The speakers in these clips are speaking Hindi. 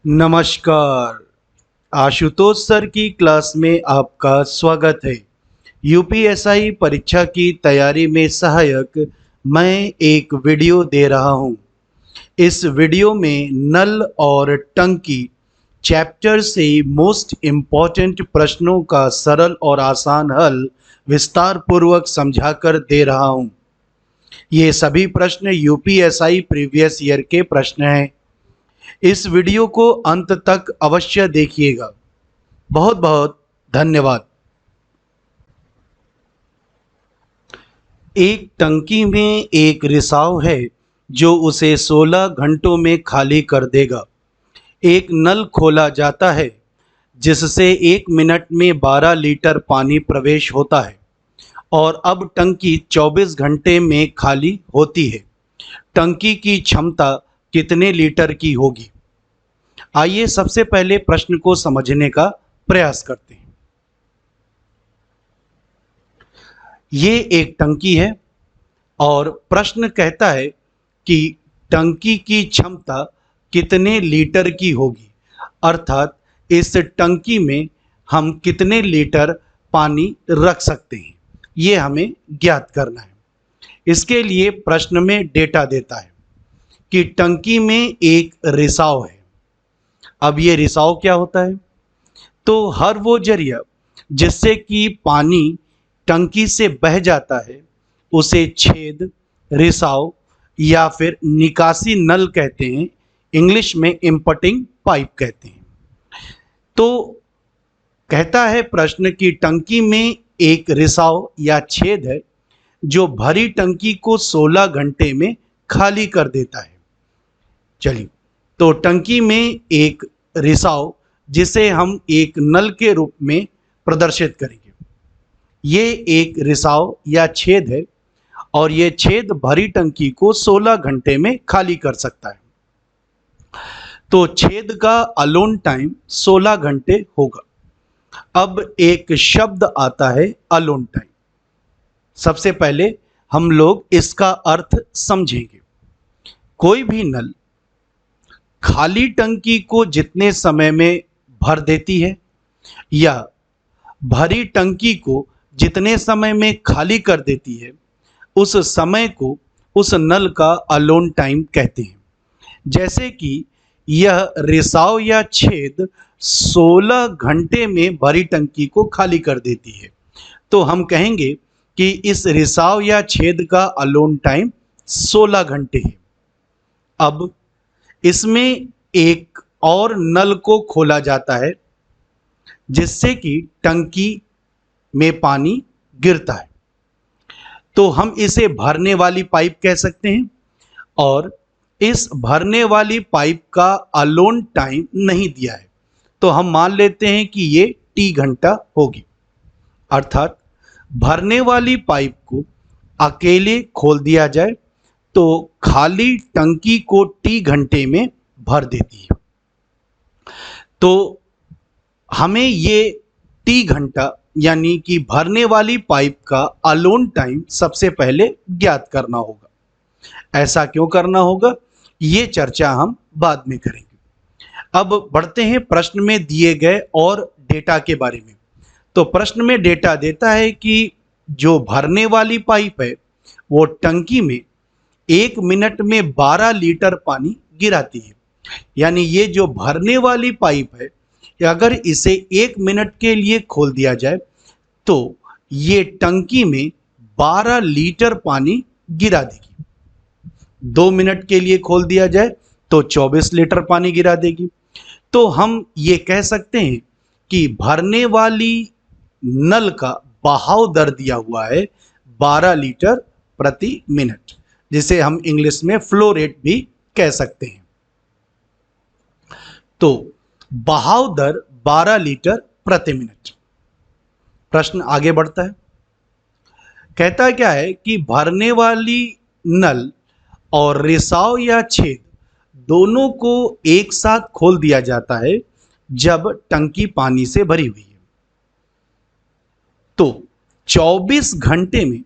नमस्कार। आशुतोष सर की क्लास में आपका स्वागत है। यूपीएसआई परीक्षा की तैयारी में सहायक मैं एक वीडियो दे रहा हूं। इस वीडियो में नल और टंकी चैप्टर से मोस्ट इम्पॉर्टेंट प्रश्नों का सरल और आसान हल विस्तार पूर्वक समझाकर दे रहा हूं। ये सभी प्रश्न यूपीएसआई प्रीवियस ईयर के प्रश्न हैं। इस वीडियो को अंत तक अवश्य देखिएगा। बहुत बहुत धन्यवाद। एक टंकी में एक रिसाव है जो उसे 16 घंटों में खाली कर देगा। एक नल खोला जाता है जिससे 1 मिनट में 12 लीटर पानी प्रवेश होता है और अब टंकी 24 घंटे में खाली होती है। टंकी की क्षमता कितने लीटर की होगी? आइए सबसे पहले प्रश्न को समझने का प्रयास करते हैं। ये एक टंकी है और प्रश्न कहता है कि टंकी की क्षमता कितने लीटर की होगी, अर्थात इस टंकी में हम कितने लीटर पानी रख सकते हैं, ये हमें ज्ञात करना है। इसके लिए प्रश्न में डेटा देता है कि टंकी में एक रिसाव है। अब ये रिसाव क्या होता है? तो हर वो जरिया जिससे कि पानी टंकी से बह जाता है उसे छेद, रिसाव या फिर निकासी नल कहते हैं। इंग्लिश में इम्पटिंग पाइप कहते हैं। तो कहता है प्रश्न की टंकी में एक रिसाव या छेद है जो भरी टंकी को 16 घंटे में खाली कर देता है। चलिए, तो टंकी में एक रिसाव जिसे हम एक नल के रूप में प्रदर्शित करेंगे, ये एक रिसाव या छेद है और ये छेद भरी टंकी को 16 घंटे में खाली कर सकता है। तो छेद का अलोन टाइम 16 घंटे होगा। अब एक शब्द आता है अलोन टाइम। सबसे पहले हम लोग इसका अर्थ समझेंगे। कोई भी नल खाली टंकी को जितने समय में भर देती है या भरी टंकी को जितने समय में खाली कर देती है, उस समय को उस नल का अलोन टाइम कहते हैं। जैसे कि यह रिसाव या छेद 16 घंटे में भरी टंकी को खाली कर देती है, तो हम कहेंगे कि इस रिसाव या छेद का अलोन टाइम 16 घंटे है। अब इसमें एक और नल को खोला जाता है जिससे कि टंकी में पानी गिरता है, तो हम इसे भरने वाली पाइप कह सकते हैं। और इस भरने वाली पाइप का अलोन टाइम नहीं दिया है, तो हम मान लेते हैं कि ये T घंटा होगी। अर्थात भरने वाली पाइप को अकेले खोल दिया जाए तो खाली टंकी को T घंटे में भर देती है। तो हमें ये T घंटा यानी कि भरने वाली पाइप का अलोन टाइम सबसे पहले ज्ञात करना होगा। ऐसा क्यों करना होगा, ये चर्चा हम बाद में करेंगे। अब बढ़ते हैं प्रश्न में दिए गए और डेटा के बारे में। तो प्रश्न में डेटा देता है कि जो भरने वाली पाइप है वो टंकी में 1 मिनट में 12 लीटर पानी गिराती है। यानी ये जो भरने वाली पाइप है, अगर इसे 1 मिनट के लिए खोल दिया जाए तो ये टंकी में 12 लीटर पानी गिरा देगी। 2 मिनट के लिए खोल दिया जाए तो 24 लीटर पानी गिरा देगी। तो हम ये कह सकते हैं कि भरने वाली नल का बहाव दर दिया हुआ है 12 लीटर प्रति मिनट, जिसे हम इंग्लिश में फ्लो रेट भी कह सकते हैं। तो बहाव दर 12 लीटर प्रति मिनट। प्रश्न आगे बढ़ता है। कहता क्या है कि भरने वाली नल और रिसाव या छेद दोनों को एक साथ खोल दिया जाता है जब टंकी पानी से भरी हुई है। तो 24 घंटे में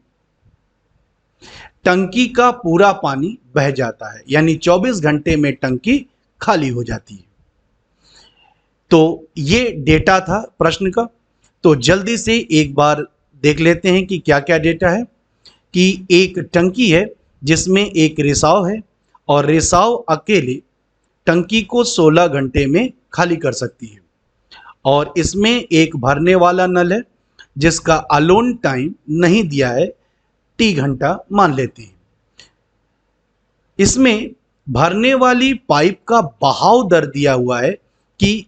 टंकी का पूरा पानी बह जाता है, यानी 24 घंटे में टंकी खाली हो जाती है। तो ये डेटा था प्रश्न का। तो जल्दी से एक बार देख लेते हैं कि क्या क्या डेटा है। कि एक टंकी है जिसमें एक रिसाव है और रिसाव अकेले टंकी को 16 घंटे में खाली कर सकती है। और इसमें एक भरने वाला नल है जिसका अलोन टाइम नहीं दिया है, टी घंटा मान लेते हैं। इसमें भरने वाली पाइप का बहाव दर दिया हुआ है कि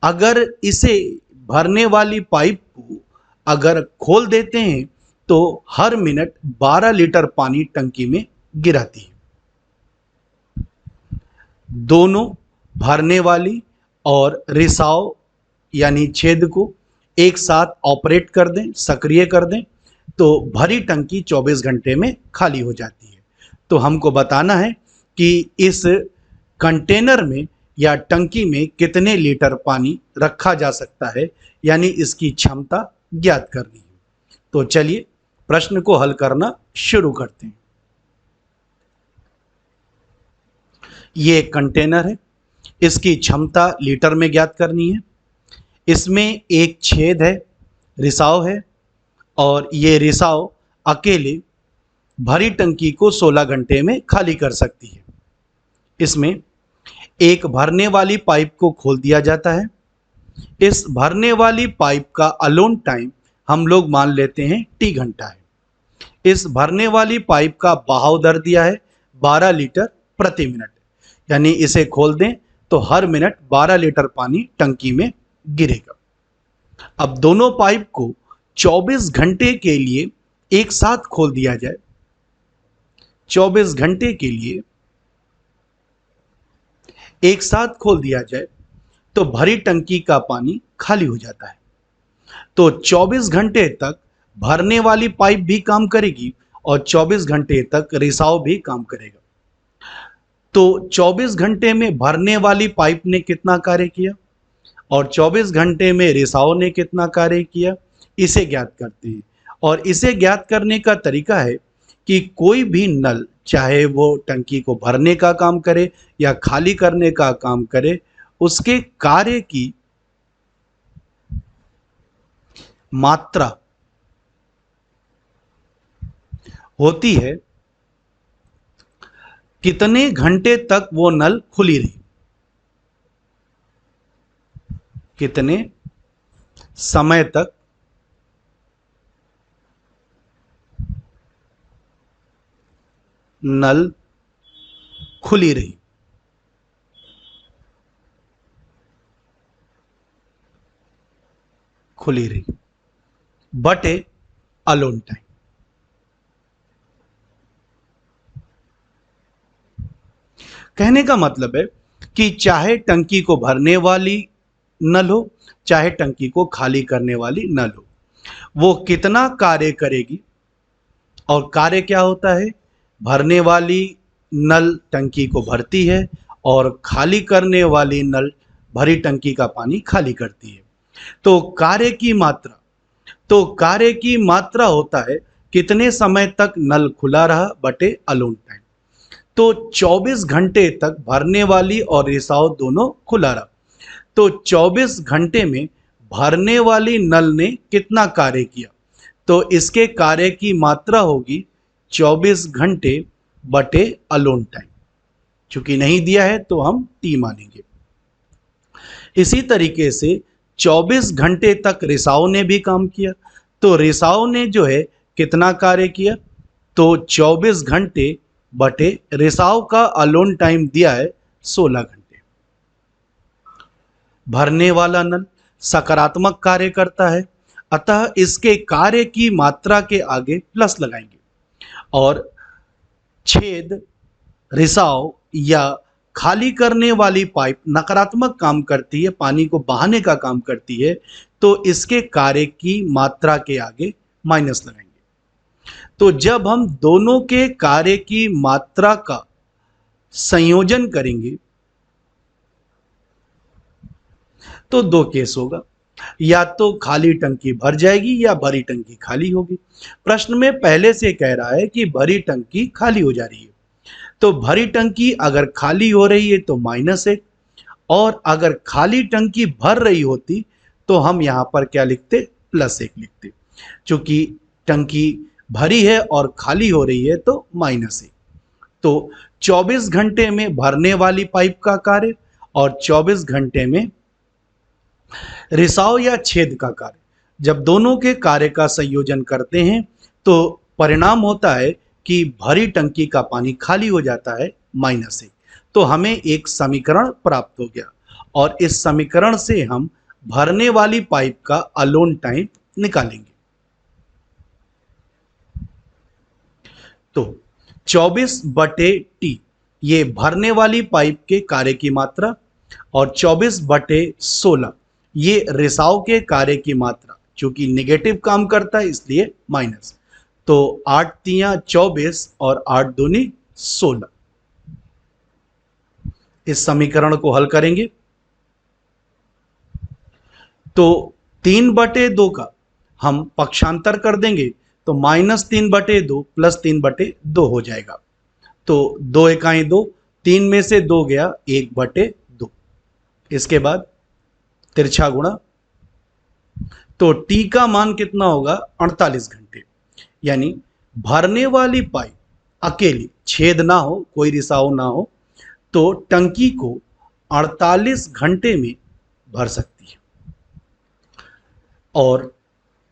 अगर इसे भरने वाली पाइप को अगर खोल देते हैं तो हर मिनट 12 लीटर पानी टंकी में गिराती है। दोनों भरने वाली और रिसाव यानी छेद को एक साथ ऑपरेट कर दें, सक्रिय कर दें, तो भरी टंकी 24 घंटे में खाली हो जाती है। तो हमको बताना है कि इस कंटेनर में या टंकी में कितने लीटर पानी रखा जा सकता है, यानी इसकी क्षमता ज्ञात करनी है। तो चलिए प्रश्न को हल करना शुरू करते हैं। ये एक कंटेनर है, इसकी क्षमता लीटर में ज्ञात करनी है। इसमें एक छेद है, रिसाव है, और ये रिसाव अकेले भरी टंकी को 16 घंटे में खाली कर सकती है। इसमें एक भरने वाली पाइप को खोल दिया जाता है। इस भरने वाली पाइप का अलोन टाइम हम लोग मान लेते हैं टी घंटा है। इस भरने वाली पाइप का बहाव दर दिया है 12 लीटर प्रति मिनट, यानी इसे खोल दें तो हर मिनट 12 लीटर पानी टंकी में गिरेगा। अब दोनों पाइप को 24 घंटे के लिए एक साथ खोल दिया जाए। 24 घंटे के लिए एक साथ खोल दिया जाए तो भरी टंकी का पानी खाली हो जाता है। तो 24 घंटे तक भरने वाली पाइप भी काम करेगी और 24 घंटे तक रिसाव भी काम करेगा। तो 24 घंटे में भरने वाली पाइप ने कितना कार्य किया और 24 घंटे में रिसाव ने कितना कार्य किया, इसे ज्ञात करते हैं। और इसे ज्ञात करने का तरीका है कि कोई भी नल, चाहे वो टंकी को भरने का काम करे या खाली करने का काम करे, उसके कार्य की मात्रा होती है कितने घंटे तक वो नल खुली रही, कितने समय तक नल खुली रही। बटे अलोन टाइम। कहने का मतलब है कि चाहे टंकी को भरने वाली नल हो, चाहे टंकी को खाली करने वाली नल हो, वो कितना कार्य करेगी। और कार्य क्या होता है, भरने वाली नल टंकी को भरती है और खाली करने वाली नल भरी टंकी का पानी खाली करती है। तो कार्य की मात्रा होता है कितने समय तक नल खुला रहा बटे अलोन टाइम। तो 24 घंटे तक भरने वाली और रिसाव दोनों खुला रहा। तो 24 घंटे में भरने वाली नल ने कितना कार्य किया, तो इसके कार्य की मात्रा होगी 24 घंटे बटे अलोन टाइम। चूंकि नहीं दिया है तो हम टी मानेंगे। इसी तरीके से 24 घंटे तक रिसाव ने भी काम किया। तो रिसाव ने जो है कितना कार्य किया, तो 24 घंटे बटे रिसाव का अलोन टाइम दिया है 16 घंटे। भरने वाला नल सकारात्मक कार्य करता है, अतः इसके कार्य की मात्रा के आगे प्लस लगाएंगे। और छेद, रिसाव या खाली करने वाली पाइप नकारात्मक काम करती है, पानी को बहाने का काम करती है, तो इसके कार्य की मात्रा के आगे माइनस लगाएंगे। तो जब हम दोनों के कार्य की मात्रा का संयोजन करेंगे तो दो केस होगा, या तो खाली टंकी भर जाएगी या भरी टंकी खाली होगी। प्रश्न में पहले से कह रहा है कि भरी टंकी खाली हो जा रही है। तो भरी टंकी अगर खाली हो रही है तो -1, और अगर खाली टंकी भर रही होती तो हम यहाँ पर क्या लिखते, +1 लिखते। चूंकि टंकी भरी है और खाली हो रही है तो -1। तो 24 घंटे में भरने वाली पाइप का कार्य और 24 घंटे में रिसाव या छेद का कार्य, जब दोनों के कार्य का संयोजन करते हैं तो परिणाम होता है कि भरी टंकी का पानी खाली हो जाता है -1। तो हमें एक समीकरण प्राप्त हो गया और इस समीकरण से हम भरने वाली पाइप का अलोन टाइम निकालेंगे। तो 24/T ये भरने वाली पाइप के कार्य की मात्रा और 24/16 ये रिसाव के कार्य की मात्रा, चूंकि निगेटिव काम करता है इसलिए माइनस। तो 8 तियां 24 और 8 दूनी 16। इस समीकरण को हल करेंगे तो 3/2 का हम पक्षांतर कर देंगे तो -3/2 +3/2 हो जाएगा। तो 2 इकाई 2, 3 में से 2 गया 1/2। इसके बाद तिरछा गुणा, तो T का मान कितना होगा, 48 घंटे। यानी भरने वाली पाइप अकेली, छेद ना हो, कोई रिसाव ना हो, तो टंकी को 48 घंटे में भर सकती है। और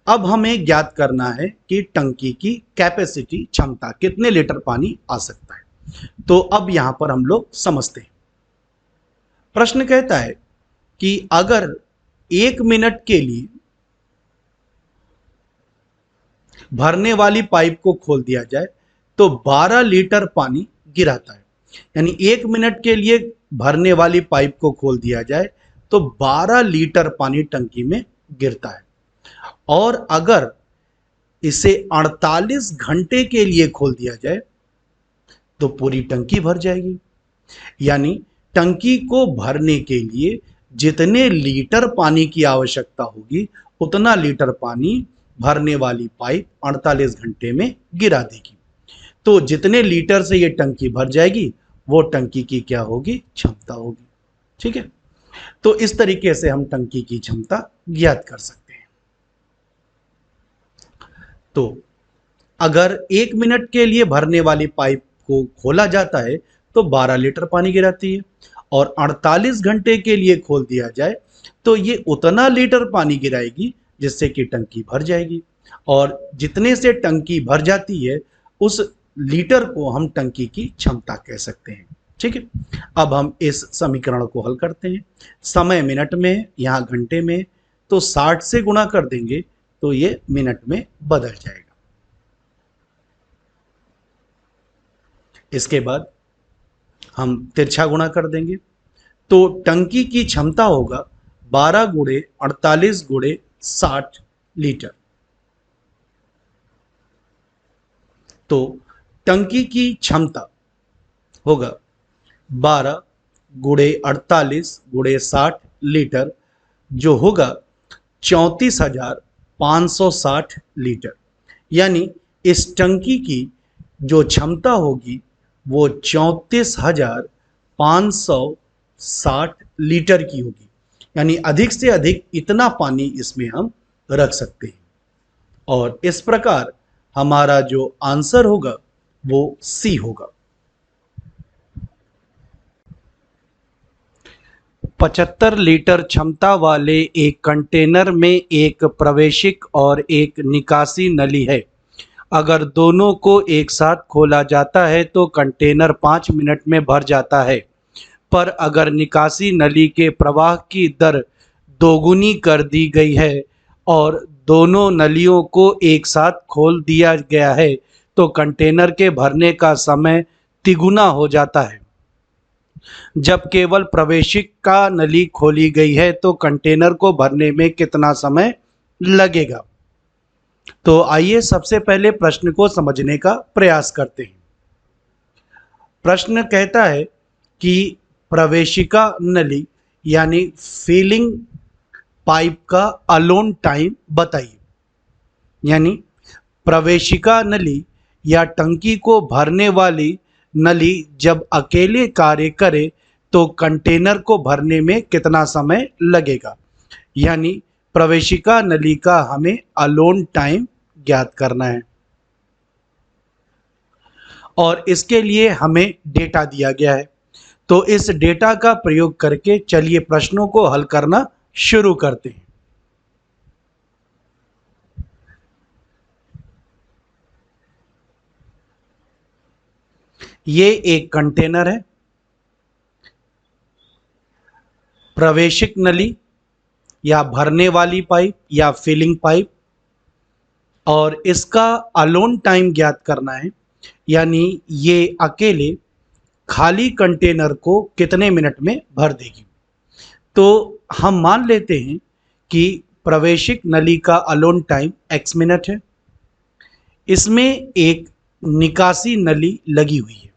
अब हमें ज्ञात करना है कि टंकी की कैपेसिटी, क्षमता, कितने लीटर पानी आ सकता है। तो अब यहां पर हम लोग समझते हैं। प्रश्न कहता है कि अगर 1 मिनट के लिए भरने वाली पाइप को खोल दिया जाए तो 12 लीटर पानी गिराता है। यानी 1 मिनट के लिए भरने वाली पाइप को खोल दिया जाए तो 12 लीटर पानी टंकी में गिरता है। और अगर इसे 48 घंटे के लिए खोल दिया जाए तो पूरी टंकी भर जाएगी। यानी टंकी को भरने के लिए जितने लीटर पानी की आवश्यकता होगी उतना लीटर पानी भरने वाली पाइप 48 घंटे में गिरा देगी। तो जितने लीटर से ये टंकी भर जाएगी वो टंकी की क्या होगी, क्षमता होगी। ठीक है, तो इस तरीके से हम टंकी की क्षमता ज्ञात कर सकते हैं। तो अगर 1 मिनट के लिए भरने वाली पाइप को खोला जाता है तो 12 लीटर पानी गिराती है, और 48 घंटे के लिए खोल दिया जाए तो ये उतना लीटर पानी गिराएगी जिससे कि टंकी भर जाएगी। और जितने से टंकी भर जाती है उस लीटर को हम टंकी की क्षमता कह सकते हैं। ठीक है, अब हम इस समीकरण को हल करते हैं। समय मिनट में, यहाँ घंटे में, तो 60 से गुणा कर देंगे तो ये मिनट में बदल जाएगा। इसके बाद हम तिरछा गुणा कर देंगे तो टंकी की क्षमता होगा 12 × 48 × 60 लीटर। तो टंकी की क्षमता होगा 12 × 48 × 60 लीटर, जो होगा 34,560 लीटर। यानी इस टंकी की जो क्षमता होगी वो 34,560 लीटर की होगी। यानी अधिक से अधिक इतना पानी इसमें हम रख सकते हैं। और इस प्रकार हमारा जो आंसर होगा वो सी होगा। 75 लीटर क्षमता वाले एक कंटेनर में एक प्रवेशिक और एक निकासी नली है। अगर दोनों को एक साथ खोला जाता है तो कंटेनर 5 मिनट में भर जाता है, पर अगर निकासी नली के प्रवाह की दर दोगुनी कर दी गई है और दोनों नलियों को एक साथ खोल दिया गया है तो कंटेनर के भरने का समय तिगुना हो जाता है। जब केवल प्रवेशिक का नली खोली गई है तो कंटेनर को भरने में कितना समय लगेगा। तो आइए सबसे पहले प्रश्न को समझने का प्रयास करते हैं। प्रश्न कहता है कि प्रवेशिका नली यानी फिलिंग पाइप का अलोन टाइम बताइए। यानी प्रवेशिका नली या टंकी को भरने वाली नली जब अकेले कार्य करे तो कंटेनर को भरने में कितना समय लगेगा। यानी प्रवेशिका नली का हमें अलोन टाइम ज्ञात करना है और इसके लिए हमें डेटा दिया गया है। तो इस डेटा का प्रयोग करके चलिए प्रश्नों को हल करना शुरू करते हैं। ये एक कंटेनर है, प्रवेशिक नली या भरने वाली पाइप या फिलिंग पाइप, और इसका अलोन टाइम ज्ञात करना है। यानी ये अकेले खाली कंटेनर को कितने मिनट में भर देगी। तो हम मान लेते हैं कि प्रवेशिक नली का अलोन टाइम x मिनट है। इसमें एक निकासी नली लगी हुई है,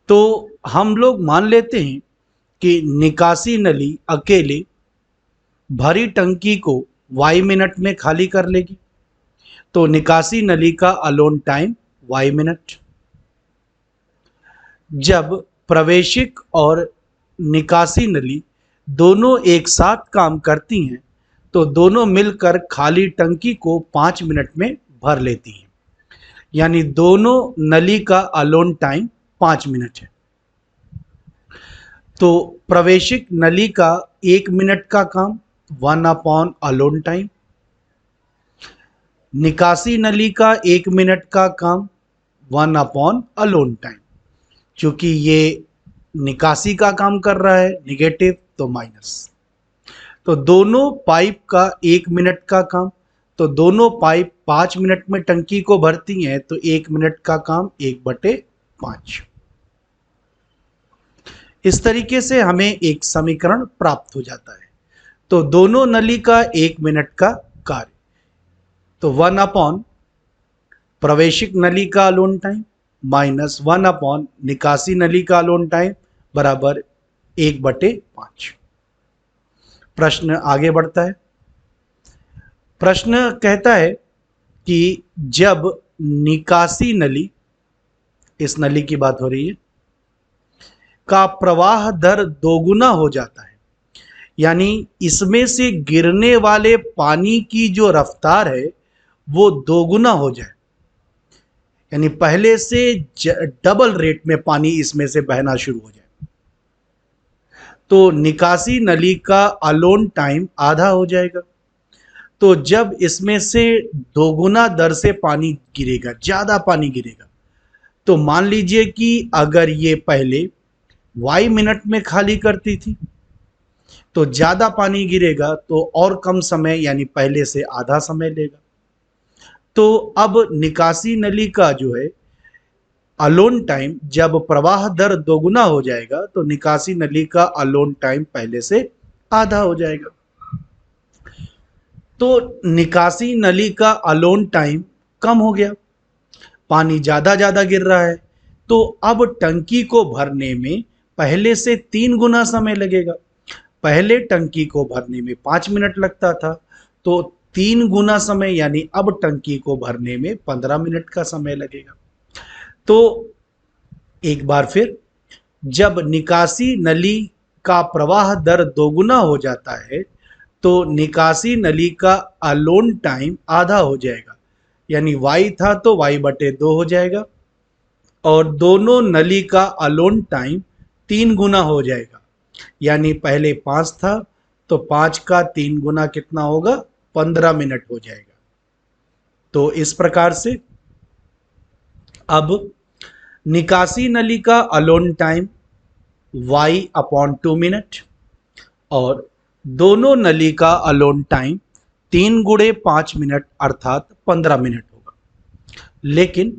तो हम लोग मान लेते हैं कि निकासी नली अकेले भरी टंकी को y मिनट में खाली कर लेगी। तो निकासी नली का अलोन टाइम y मिनट। जब प्रवेशिक और निकासी नली दोनों एक साथ काम करती हैं तो दोनों मिलकर खाली टंकी को 5 मिनट में भर लेती हैं। यानी दोनों नली का अलोन टाइम 5 मिनट है। तो प्रवेशिक नली का 1 मिनट का काम 1 अलोन टाइम, निकासी नली का 1 मिनट का काम 1 अलोन टाइम। क्योंकि ये निकासी का काम कर रहा है निगेटिव तो माइनस। तो दोनों पाइप का 1 मिनट का काम, तो दोनों पाइप 5 मिनट में टंकी को भरती हैं तो 1 मिनट का काम 1/5। इस तरीके से हमें एक समीकरण प्राप्त हो जाता है। तो दोनों नली का 1 मिनट का कार्य, तो 1 प्रवेशिक नली का अलोन टाइम माइनस 1 निकासी नली का अलोन टाइम बराबर 1/5। प्रश्न आगे बढ़ता है। प्रश्न कहता है कि जब निकासी नली, इस नली की बात हो रही है, का प्रवाह दर दोगुना हो जाता है, यानी इसमें से गिरने वाले पानी की जो रफ्तार है वो दोगुना हो जाए, यानी पहले से डबल रेट में पानी इसमें से बहना शुरू हो जाए, तो निकासी नली का अलोन टाइम आधा हो जाएगा। तो जब इसमें से दोगुना दर से पानी गिरेगा, ज्यादा पानी गिरेगा, तो मान लीजिए कि अगर ये पहले y मिनट में खाली करती थी तो ज्यादा पानी गिरेगा तो और कम समय यानी पहले से आधा समय लेगा। तो अब निकासी नली का जो है अलोन टाइम, जब प्रवाह दर दोगुना हो जाएगा तो निकासी नली का अलोन टाइम पहले से आधा हो जाएगा। तो निकासी नली का अलोन टाइम कम हो गया, पानी ज्यादा गिर रहा है, तो अब टंकी को भरने में पहले से 3 गुना समय लगेगा। पहले टंकी को भरने में 5 मिनट लगता था, तो 3 गुना समय यानी अब टंकी को भरने में 15 मिनट का समय लगेगा। तो एक बार फिर, जब निकासी नली का प्रवाह दर दोगुना हो जाता है तो निकासी नली का अलोन टाइम आधा हो जाएगा, यानी y था तो y/2 हो जाएगा, और दोनों नली का अलोन टाइम 3 गुना हो जाएगा, यानी पहले 5 था तो 5 का 3 गुना कितना होगा, 15 मिनट हो जाएगा। तो इस प्रकार से अब निकासी नली का अलोन टाइम y/2 मिनट और दोनों नली का अलोन टाइम 3 गुणे 5 मिनट अर्थात 15 मिनट होगा। लेकिन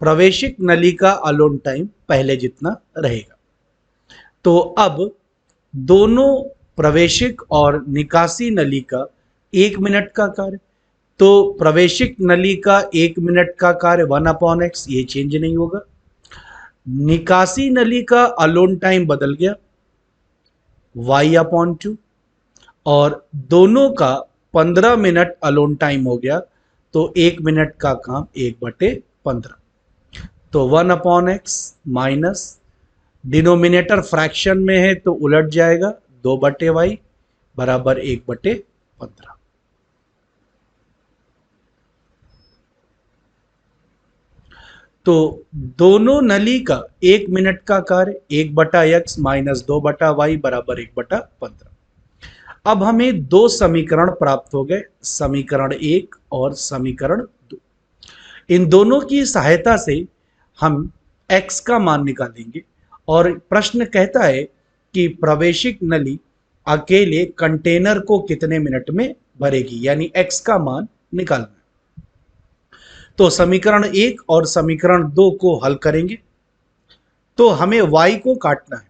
प्रवेशिक नली का अलोन टाइम पहले जितना रहेगा। तो अब दोनों प्रवेशिक और निकासी नली का 1 मिनट का कार्य, तो प्रवेशिक नली का 1 मिनट का कार्य 1/x, ये चेंज नहीं होगा। निकासी नली का अलोन टाइम बदल गया y/2, और दोनों का 15 मिनट अलोन टाइम हो गया, तो 1 मिनट का काम 1/15, तो 1/x माइनस डिनोमिनेटर फ्रैक्शन में है तो उलट जाएगा, 2/y बराबर 1/15। तो दोनों नली का 1 मिनट का कार्य 1/x माइनस 2/y बराबर 1/15। अब हमें दो समीकरण प्राप्त हो गए, समीकरण 1 और समीकरण 2। इन दोनों की सहायता से हम x का मान निकालेंगे और प्रश्न कहता है कि प्रवेशिक नली अकेले कंटेनर को कितने मिनट में भरेगी, यानी x का मान निकालना। तो समीकरण 1 और समीकरण 2 को हल करेंगे तो हमें y को काटना है।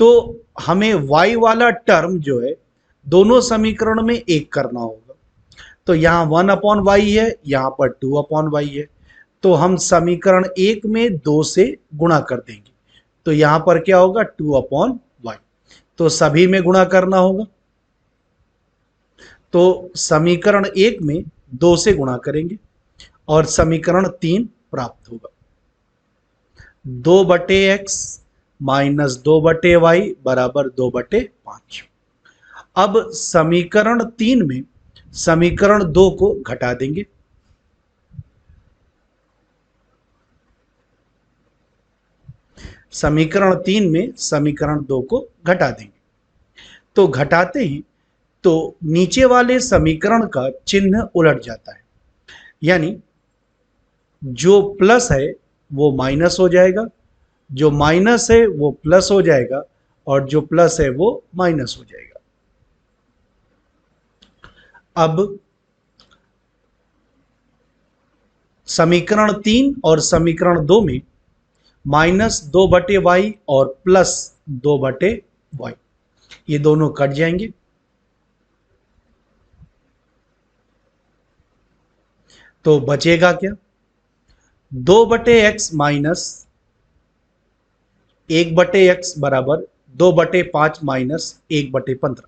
तो हमें y वाला टर्म जो है दोनों समीकरण में एक करना होगा। तो यहाँ 1/y है, यहाँ पर 2/y है। तो हम समीकरण 1 में 2 से गुणा कर देंगे, तो यहाँ पर क्या होगा 2/y। तो सभी में गुणा करना होगा, तो समीकरण 1 में 2 से गुणा करेंगे और समीकरण 3 प्राप्त होगा। 2/x माइनस 2/y बराबर 2/5। अब समीकरण 3 में समीकरण 2 को घटा देंगे, समीकरण 3 में समीकरण 2 को घटा देंगे। तो घटाते ही तो नीचे वाले समीकरण का चिन्ह उलट जाता है, यानी जो प्लस है वो माइनस हो जाएगा, जो माइनस है वो प्लस हो जाएगा और जो प्लस है वो माइनस हो जाएगा। अब समीकरण 3 और समीकरण 2 में माइनस 2/y और प्लस 2/y ये दोनों कट जाएंगे। तो बचेगा क्या, 2/x माइनस 1/x बराबर 2/5 माइनस 1/15।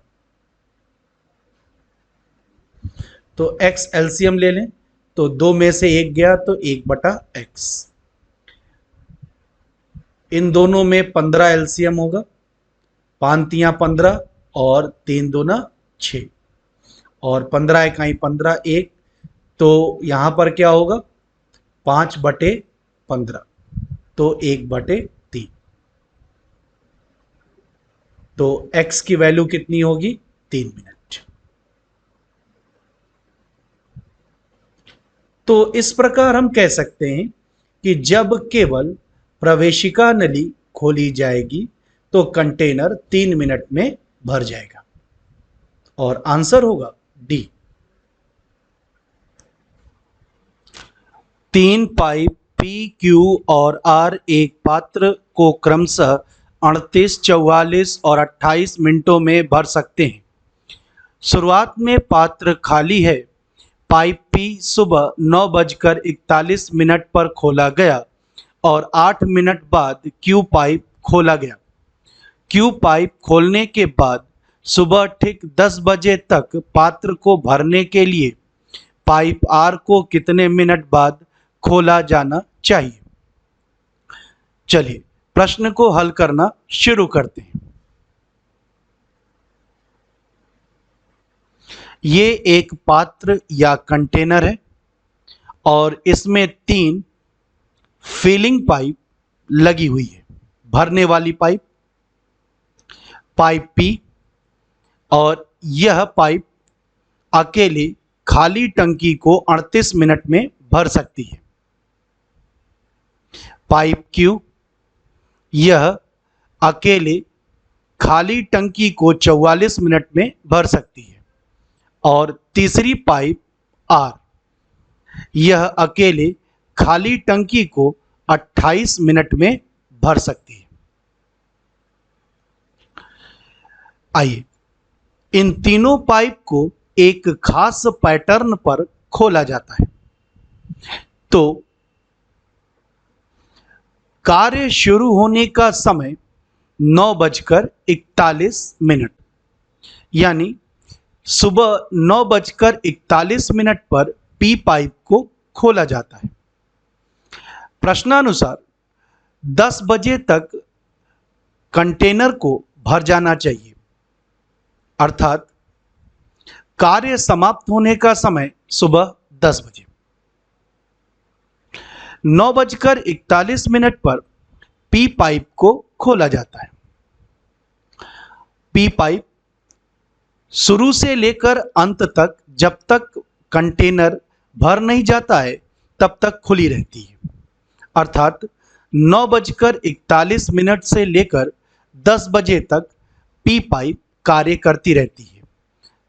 तो x एलसीएम ले लें, तो 2 में से 1 गया तो 1/x। इन दोनों में 15 एलसीएम होगा, 5 15 और 3 दूना 6 और 15 इकाई 15 1, तो यहां पर क्या होगा 5/15, तो 1/3। तो x की वैल्यू कितनी होगी 3 मिनट। तो इस प्रकार हम कह सकते हैं कि जब केवल प्रवेशिका नली खोली जाएगी तो कंटेनर 3 मिनट में भर जाएगा और आंसर होगा डी। 3 पाइप पी क्यू और आर एक पात्र को क्रमशः 38, 44 और 28 मिनटों में भर सकते हैं। शुरुआत में पात्र खाली है। पाइप पी सुबह 9:41 पर खोला गया और 8 मिनट बाद क्यू पाइप खोला गया। क्यू पाइप खोलने के बाद सुबह ठीक 10 बजे तक पात्र को भरने के लिए पाइप आर को कितने मिनट बाद खोला जाना चाहिए। चलिए प्रश्न को हल करना शुरू करते हैं। ये एक पात्र या कंटेनर है और इसमें 3 फिलिंग पाइप लगी हुई है, भरने वाली पाइप, पाइप पी, और यह पाइप अकेले खाली टंकी को 38 मिनट में भर सकती है। पाइप क्यू, यह अकेले खाली टंकी को 44 मिनट में भर सकती है। और तीसरी पाइप आर, यह अकेले खाली टंकी को 28 मिनट में भर सकती है। आइए इन तीनों पाइप को एक खास पैटर्न पर खोला जाता है। तो कार्य शुरू होने का समय 9:41, यानी सुबह 9:41 पर पी पाइप को खोला जाता है। प्रश्नानुसार 10 बजे तक कंटेनर को भर जाना चाहिए, अर्थात कार्य समाप्त होने का समय सुबह 10 बजे। 9:41 पर पी पाइप को खोला जाता है। पी पाइप शुरू से लेकर अंत तक, जब तक कंटेनर भर नहीं जाता है तब तक खुली रहती है, अर्थात 9:41 से लेकर 10 बजे तक पी पाइप कार्य करती रहती है।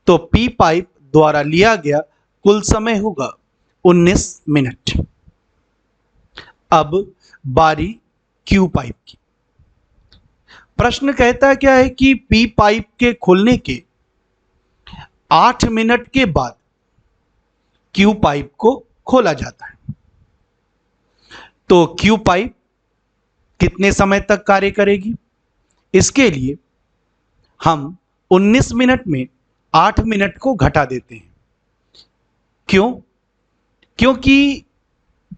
तो पी पाइप द्वारा लिया गया कुल समय होगा 19 मिनट। अब बारी क्यू पाइप की। प्रश्न कहता क्या है कि पी पाइप के खुलने के 8 मिनट के बाद क्यू पाइप को खोला जाता है। तो क्यू पाइप कितने समय तक कार्य करेगी? इसके लिए हम 19 मिनट में 8 मिनट को घटा देते हैं। क्यों? क्योंकि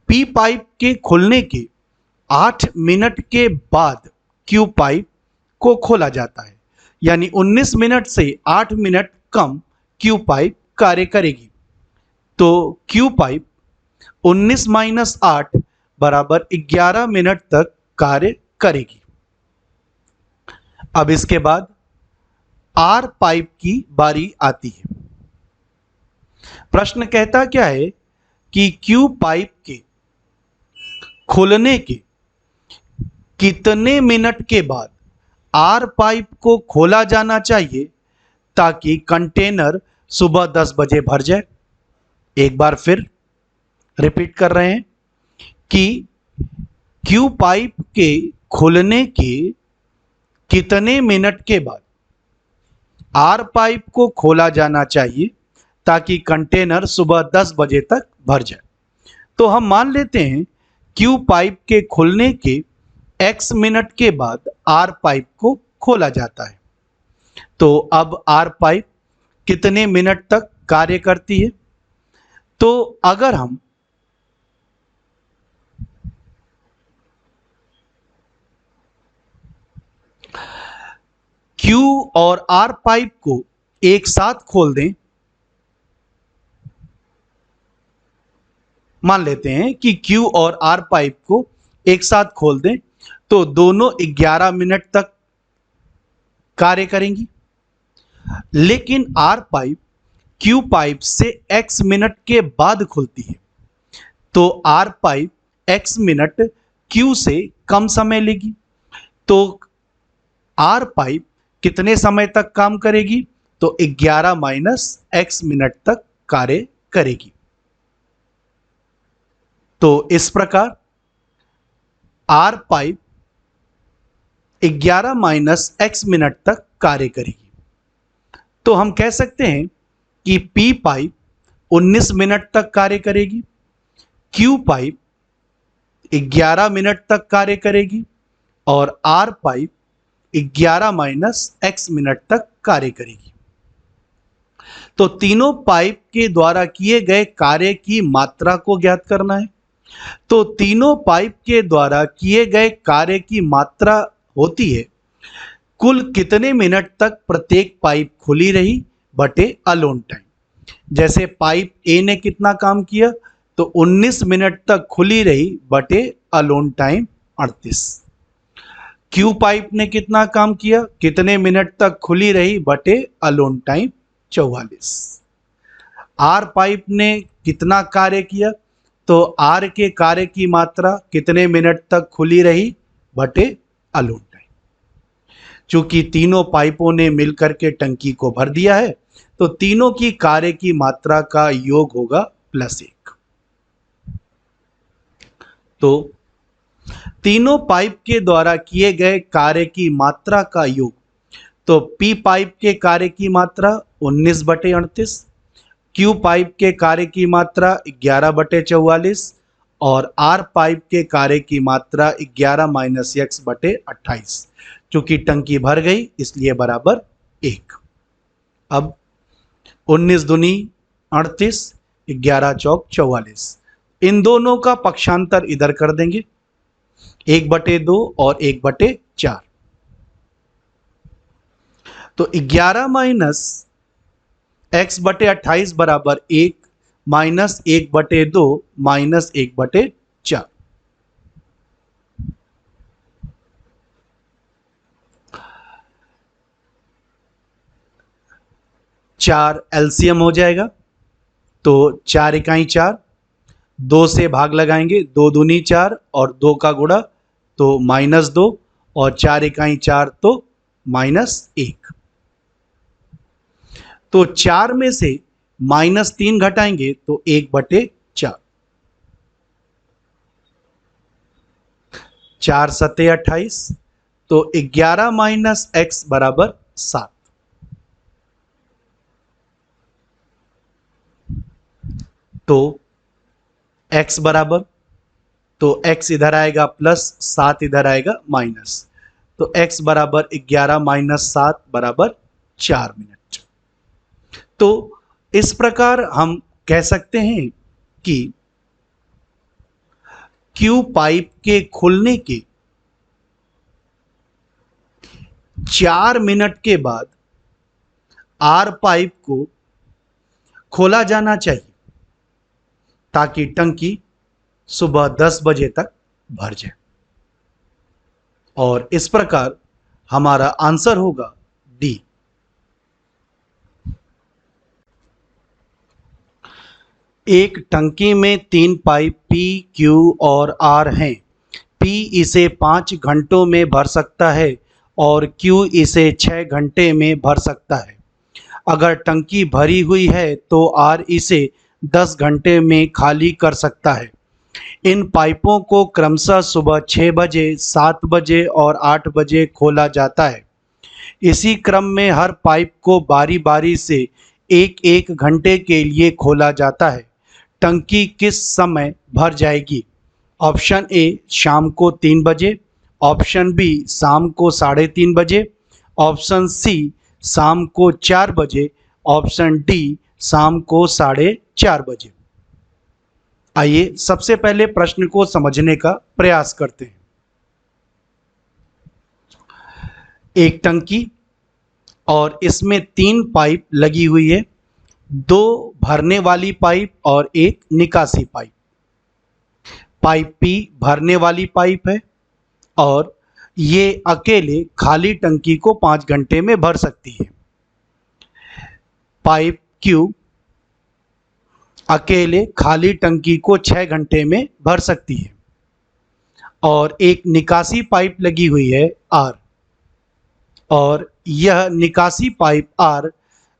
पी पाइप के खुलने के 8 मिनट के बाद क्यू पाइप को खोला जाता है, यानी 19 मिनट से 8 मिनट कम क्यू पाइप कार्य करेगी। तो क्यू पाइप 19 - 8 बराबर 11 मिनट तक कार्य करेगी। अब इसके बाद आर पाइप की बारी आती है। प्रश्न कहता क्या है कि क्यू पाइप के खुलने के कितने मिनट के बाद आर पाइप को खोला जाना चाहिए ताकि कंटेनर सुबह 10 बजे भर जाए। एक बार फिर रिपीट कर रहे हैं कि क्यू पाइप के खुलने के कितने मिनट के बाद आर पाइप को खोला जाना चाहिए ताकि कंटेनर सुबह 10 बजे तक भर जाए। तो हम मान लेते हैं क्यू पाइप के खुलने के x मिनट के बाद आर पाइप को खोला जाता है। तो अब आर पाइप कितने मिनट तक कार्य करती है? तो अगर हम क्यू और आर पाइप को एक साथ खोल दें, मान लेते हैं कि क्यू और आर पाइप को एक साथ खोल दें तो दोनों 11 मिनट तक कार्य करेंगी। लेकिन आर पाइप क्यू पाइप से x मिनट के बाद खुलती है, तो R pipe x minute Q से कम समय लेगी। तो आर पाइप कितने समय तक काम करेगी? तो 11 - x मिनट तक कार्य करेगी। तो इस प्रकार आर पाइप 11 - x मिनट तक कार्य करेगी। तो हम कह सकते हैं कि पी पाइप 19 मिनट तक कार्य करेगी, क्यू पाइप 11 मिनट तक कार्य करेगी और आर पाइप 11 - x मिनट तक कार्य करेगी। तो तीनों पाइप के द्वारा किए गए कार्य की मात्रा को ज्ञात करना है। तो तीनों पाइप के द्वारा किए गए कार्य की मात्रा होती है कुल कितने मिनट तक प्रत्येक पाइप खुली रही बटे अलोन टाइम। जैसे पाइप ए ने कितना काम किया, तो 19 मिनट तक खुली रही बटे अलोन टाइम 38। क्यू पाइप ने कितना काम किया, कितने मिनट तक खुली रही बटे अलोन टाइम 44। आर पाइप ने कितना कार्य किया, तो आर के कार्य की मात्रा कितने मिनट तक खुली रही बटे अलोन टाइम। चूंकि तीनों पाइपों ने मिलकर के टंकी को भर दिया है, तो तीनों की कार्य की मात्रा का योग होगा +1। तो तीनों पाइप के द्वारा किए गए कार्य की मात्रा का योग, तो पी पाइप के कार्य की मात्रा 19/38, क्यू पाइप के कार्य की मात्रा 11/44 और आर पाइप के कार्य की मात्रा 11 - x/28। चूंकि टंकी भर गई इसलिए बराबर 1। अब 19 दूनी 38, 11 चौक 44, इन दोनों का पक्षांतर इधर कर देंगे, 1/2 और 1/4। तो 11 माइनस x बटे 28 बराबर 1 माइनस 1/2 माइनस 1/4। चार एलसीएम हो जाएगा, तो 4 इकाई 4, 2 से भाग लगाएंगे, 2 दूनी 4 और 2 का गुणा तो -2 और 4 इकाई 4 तो -1। तो 4 में से -3 घटाएंगे तो 1/4। 4 सत्ते 28, तो 11 माइनस x बराबर 7। तो x बराबर, तो x इधर आएगा प्लस, 7 इधर आएगा माइनस, तो x बराबर 11 माइनस 7 बराबर 4 मिनट। तो इस प्रकार हम कह सकते हैं कि Q पाइप के खुलने के 4 मिनट के बाद R पाइप को खोला जाना चाहिए ताकि टंकी सुबह 10 बजे तक भर जाए। और इस प्रकार हमारा आंसर होगा डी। एक टंकी में 3 पाइप P, Q और R हैं। P इसे 5 घंटों में भर सकता है और Q इसे 6 घंटे में भर सकता है। अगर टंकी भरी हुई है तो R इसे 10 घंटे में खाली कर सकता है। इन पाइपों को क्रमशः सुबह 6 बजे, 7 बजे और 8 बजे खोला जाता है। इसी क्रम में हर पाइप को बारी बारी से एक एक घंटे के लिए खोला जाता है। टंकी किस समय भर जाएगी? ऑप्शन ए शाम को 3 बजे, ऑप्शन बी शाम को 3:30 बजे, ऑप्शन सी शाम को 4 बजे, ऑप्शन डी शाम को 4:30 बजे। आइए सबसे पहले प्रश्न को समझने का प्रयास करते हैं। एक टंकी और इसमें 3 पाइप लगी हुई है, 2 भरने वाली पाइप और एक निकासी पाइप। पाइप P भरने वाली पाइप है और ये अकेले खाली टंकी को 5 घंटे में भर सकती है। पाइप Q अकेले खाली टंकी को 6 घंटे में भर सकती है। और एक निकासी पाइप लगी हुई है R, और यह निकासी पाइप R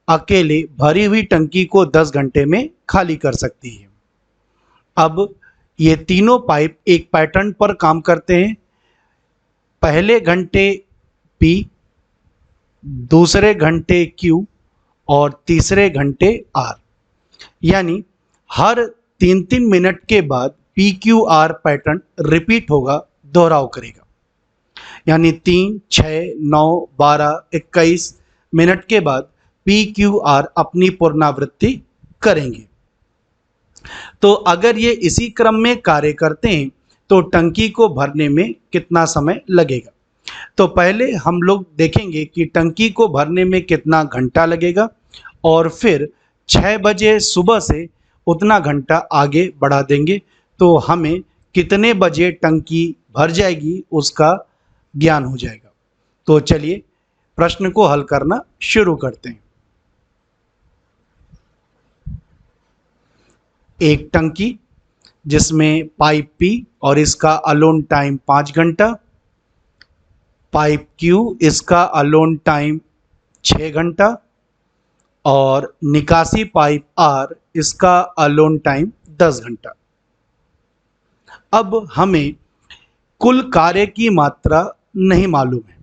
अकेले भरी हुई टंकी को 10 घंटे में खाली कर सकती है। अब ये तीनों पाइप एक पैटर्न पर काम करते हैं। पहले घंटे P, दूसरे घंटे Q और तीसरे घंटे R। यानी हर 3-3 मिनट के बाद PQR पैटर्न रिपीट होगा, दोहराव करेगा। यानी 3, 6, 9, 12, 21 मिनट के बाद PQR अपनी पुनरावृत्ति करेंगे। तो अगर ये इसी क्रम में कार्य करते हैं तो टंकी को भरने में कितना समय लगेगा? तो पहले हम लोग देखेंगे कि टंकी को भरने में कितना घंटा लगेगा और फिर 6 बजे सुबह से उतना घंटा आगे बढ़ा देंगे तो हमें कितने बजे टंकी भर जाएगी उसका ज्ञान हो जाएगा। तो चलिए प्रश्न को हल करना शुरू करते हैं। एक टंकी जिसमें पाइप P और इसका अलोन टाइम 5 घंटा, पाइप Q इसका अलोन टाइम 6 घंटा और निकासी पाइप R इसका अलोन टाइम 10 घंटा। अब हमें कुल कार्य की मात्रा नहीं मालूम है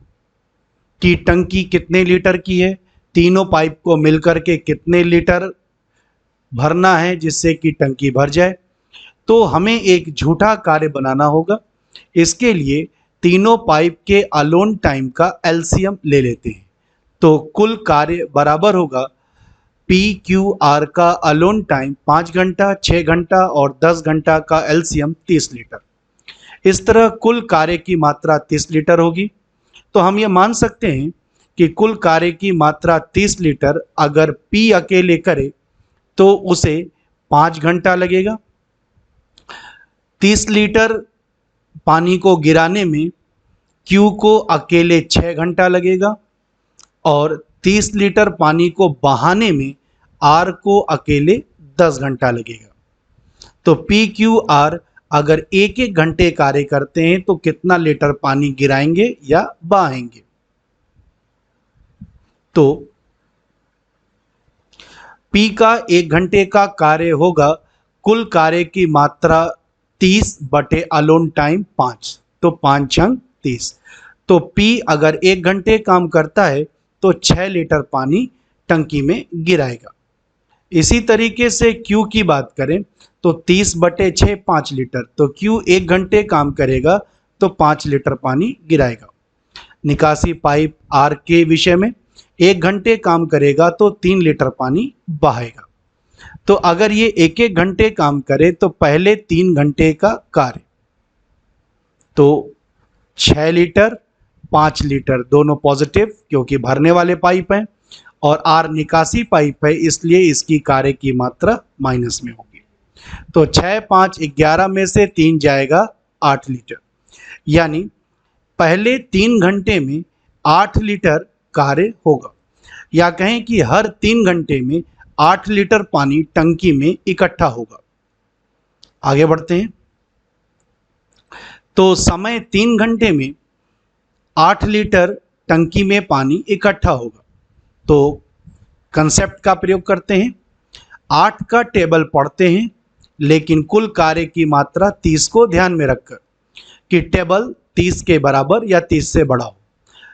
कि टंकी कितने लीटर की है, तीनों पाइप को मिलकर के कितने लीटर भरना है जिससे कि टंकी भर जाए। तो हमें एक झूठा कार्य बनाना होगा। इसके लिए तीनों पाइप के अलोन टाइम का एलसीएम ले लेते हैं। तो कुल कार्य बराबर होगा PQR का अलोन टाइम 5 घंटा, 6 घंटा और 10 घंटा का एलसीएम 30 लीटर। इस तरह कुल कार्य की मात्रा 30 लीटर होगी। तो हम ये मान सकते हैं कि कुल कार्य की मात्रा 30 लीटर अगर P अकेले करे तो उसे 5 घंटा लगेगा। 30 लीटर पानी को गिराने में Q को अकेले 6 घंटा लगेगा और 30 लीटर पानी को बहाने में R को अकेले 10 घंटा लगेगा। तो PQR अगर एक एक घंटे कार्य करते हैं तो कितना लीटर पानी गिराएंगे या बहाएंगे। तो P का एक घंटे का कार्य होगा कुल कार्य की मात्रा 30 बटे अलोन टाइम 5, तो 5 छंग 30। तो P अगर एक घंटे काम करता है तो 6 लीटर पानी टंकी में गिराएगा। इसी तरीके से Q की बात करें तो 30 बटे 6 5 लीटर, तो Q एक घंटे काम करेगा तो 5 लीटर पानी गिराएगा। निकासी पाइप R के विषय में एक घंटे काम करेगा तो 3 लीटर पानी बहाएगा। तो अगर ये एक एक घंटे काम करे तो पहले 3 घंटे का कार्य तो 6 लीटर 5 लीटर दोनों पॉजिटिव क्योंकि भरने वाले पाइप हैं और R निकासी पाइप है इसलिए इसकी कार्य की मात्रा माइनस में होगी। तो 6 5 11 में से 3 जाएगा 8 लीटर, यानी पहले 3 घंटे में 8 लीटर कार्य होगा, या कहें कि हर 3 घंटे में 8 लीटर पानी टंकी में इकट्ठा होगा। आगे बढ़ते हैं। तो समय 3 घंटे में 8 लीटर टंकी में पानी इकट्ठा होगा। तो कंसेप्ट का प्रयोग करते हैं। 8 का टेबल पढ़ते हैं लेकिन कुल कार्य की मात्रा 30 को ध्यान में रखकर कि टेबल 30 के बराबर या 30 से बड़ा हो,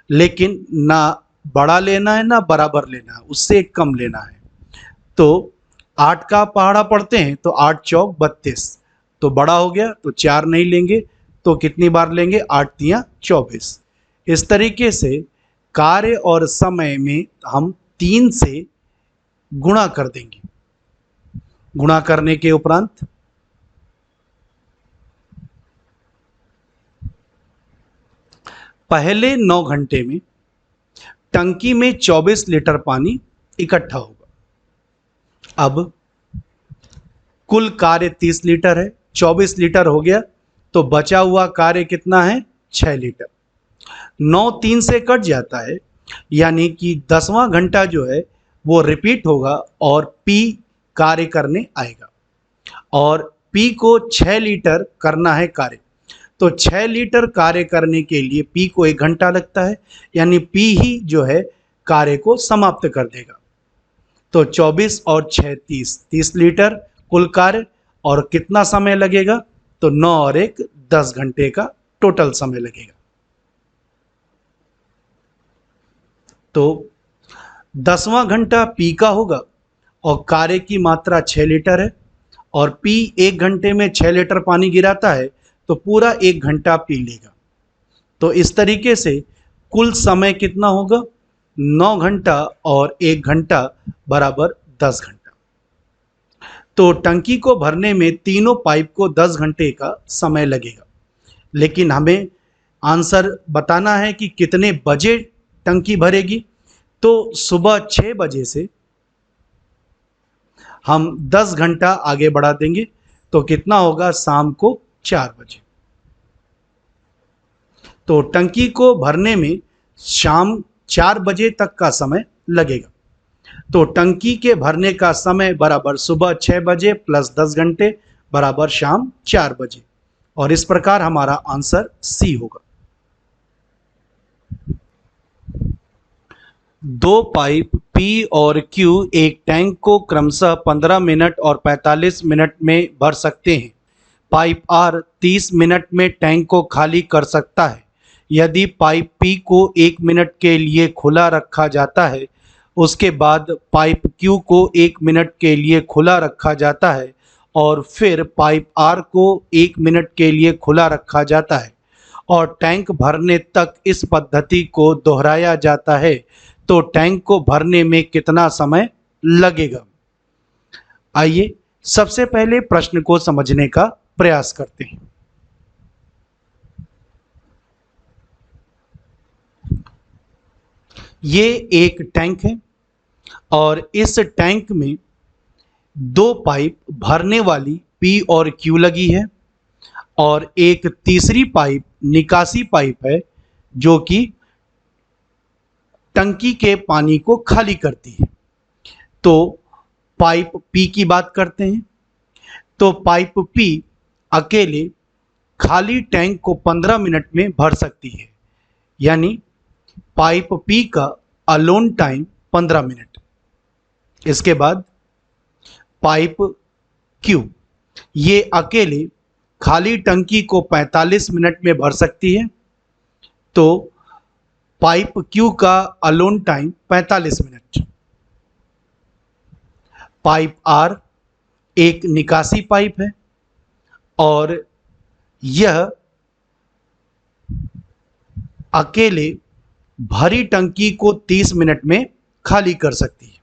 लेकिन ना बड़ा लेना है ना बराबर लेना है, उससे कम लेना है। तो 8 का पहाड़ा पढ़ते हैं तो 8 चौक 32, तो बड़ा हो गया तो 4 नहीं लेंगे तो कितनी बार लेंगे 8 तियां 24। इस तरीके से कार्य और समय में हम 3 से गुणा कर देंगे। गुणा करने के उपरांत पहले 9 घंटे में टंकी में 24 लीटर पानी इकट्ठा होगा। अब कुल कार्य 30 लीटर है, 24 लीटर हो गया तो बचा हुआ कार्य कितना है 6 लीटर। 9 3 से कट जाता है, यानी कि 10वां घंटा जो है वो रिपीट होगा और P कार्य करने आएगा और P को 6 लीटर करना है कार्य। तो 6 लीटर कार्य करने के लिए P को 1 घंटा लगता है, यानी P ही जो है कार्य को समाप्त कर देगा। तो 24 और 6 30 लीटर कुल कार्य, और कितना समय लगेगा तो 9 और 1 10 घंटे का टोटल समय लगेगा। तो 10वां घंटा P का होगा और कार्य की मात्रा 6 लीटर है और P 1 घंटे में 6 लीटर पानी गिराता है तो पूरा 1 घंटा P लेगा। तो इस तरीके से कुल समय कितना होगा 9 घंटा और 1 घंटा बराबर 10 घंटा। तो टंकी को भरने में तीनों पाइप को 10 घंटे का समय लगेगा, लेकिन हमें आंसर बताना है कि कितने बजे टंकी भरेगी। तो सुबह 6 बजे से हम 10 घंटा आगे बढ़ा देंगे तो कितना होगा शाम को 4 बजे। तो टंकी को भरने में शाम 4 बजे तक का समय लगेगा। तो टंकी के भरने का समय बराबर सुबह 6 बजे प्लस 10 घंटे बराबर शाम 4 बजे, और इस प्रकार हमारा आंसर सी होगा। 2 पाइप P और Q एक टैंक को क्रमशः 15 मिनट और 45 मिनट में भर सकते हैं। पाइप R 30 मिनट में टैंक को खाली कर सकता है। यदि पाइप P को 1 मिनट के लिए खुला रखा जाता है, उसके बाद पाइप Q को 1 मिनट के लिए खुला रखा जाता है और फिर पाइप R को 1 मिनट के लिए खुला रखा जाता है और टैंक भरने तक इस पद्धति को दोहराया जाता है, तो टैंक को भरने में कितना समय लगेगा। आइए सबसे पहले प्रश्न को समझने का प्रयास करते हैं। ये एक टैंक है और इस टैंक में दो पाइप भरने वाली पी और क्यू लगी है और एक तीसरी पाइप निकासी पाइप है जो कि टंकी के पानी को खाली करती है। तो पाइप पी की बात करते हैं। तो पाइप पी अकेले खाली टैंक को 15 मिनट में भर सकती है, यानी पाइप पी का अलोन टाइम 15 मिनट। इसके बाद पाइप क्यू ये अकेले खाली टंकी को 45 मिनट में भर सकती है। तो पाइप क्यू का alone time 45 minute. Pipe R एक निकासी पाइप है और यह अकेले भरी टंकी को 30 मिनट में खाली कर सकती है।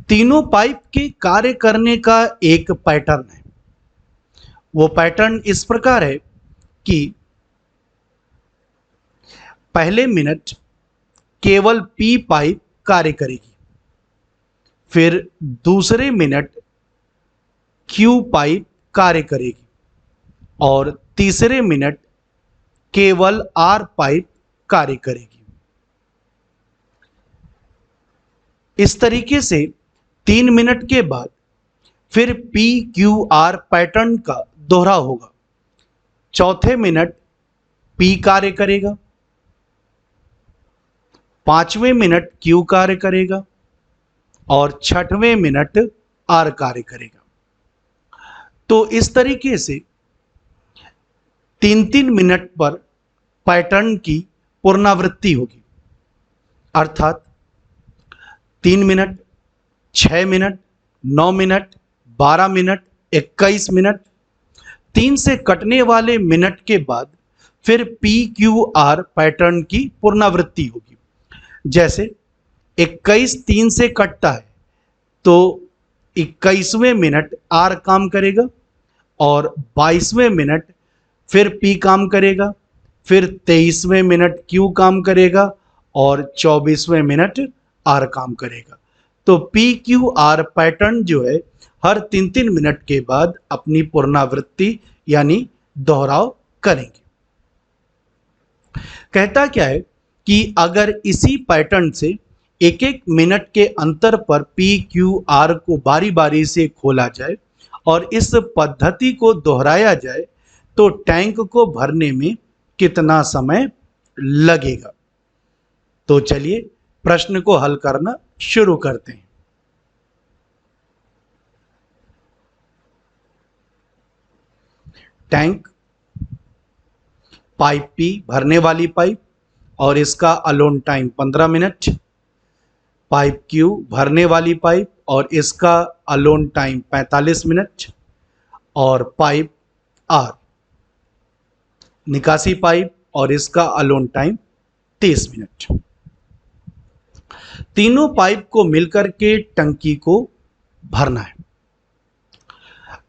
तीनों पाइप के कार्य करने का एक पैटर्न है। वो पैटर्न इस प्रकार है कि पहले मिनट केवल पी पाइप कार्य करेगी, फिर दूसरे मिनट क्यू पाइप कार्य करेगी और तीसरे मिनट केवल आर पाइप कार्य करेगी। इस तरीके से 3 मिनट के बाद फिर पी क्यू आर पैटर्न का दोहरा होगा। चौथे मिनट पी कार्य करेगा, पांचवें मिनट क्यू कार्य करेगा और छठवें मिनट आर कार्य करेगा। तो इस तरीके से 3-3 मिनट पर पैटर्न की पुनरावृत्ति होगी, अर्थात 3 minute, 6 minute, 9 minute, 12 minute, 21 minute. 3 से कटने वाले मिनट के बाद फिर पी क्यू आर पैटर्न की पुनरावृत्ति होगी। जैसे 21 3 से कटता है तो 21वें मिनट आर काम करेगा और 22वें मिनट फिर पी काम करेगा, फिर 23वें मिनट क्यू काम करेगा और 24वें मिनट आर काम करेगा। तो पी क्यू आर पैटर्न जो है हर 3-3 मिनट के बाद अपनी पुनरावृत्ति यानी दोहराव करेंगे। कहता क्या है कि अगर इसी पैटर्न से एक एक मिनट के अंतर पर पी क्यू आर को बारी बारी से खोला जाए और इस पद्धति को दोहराया जाए तो टैंक को भरने में कितना समय लगेगा। तो चलिए प्रश्न को हल करना शुरू करते हैं। टैंक, पाइप पी भरने वाली पाइप और इसका alone time 15 minute. Pipe Q भरने वाली पाइप और इसका अलोन टाइम 45 मिनट। और पाइप आर निकासी पाइप और इसका अलोन टाइम 30 मिनट। तीनों पाइप को मिलकर के टंकी को भरना है।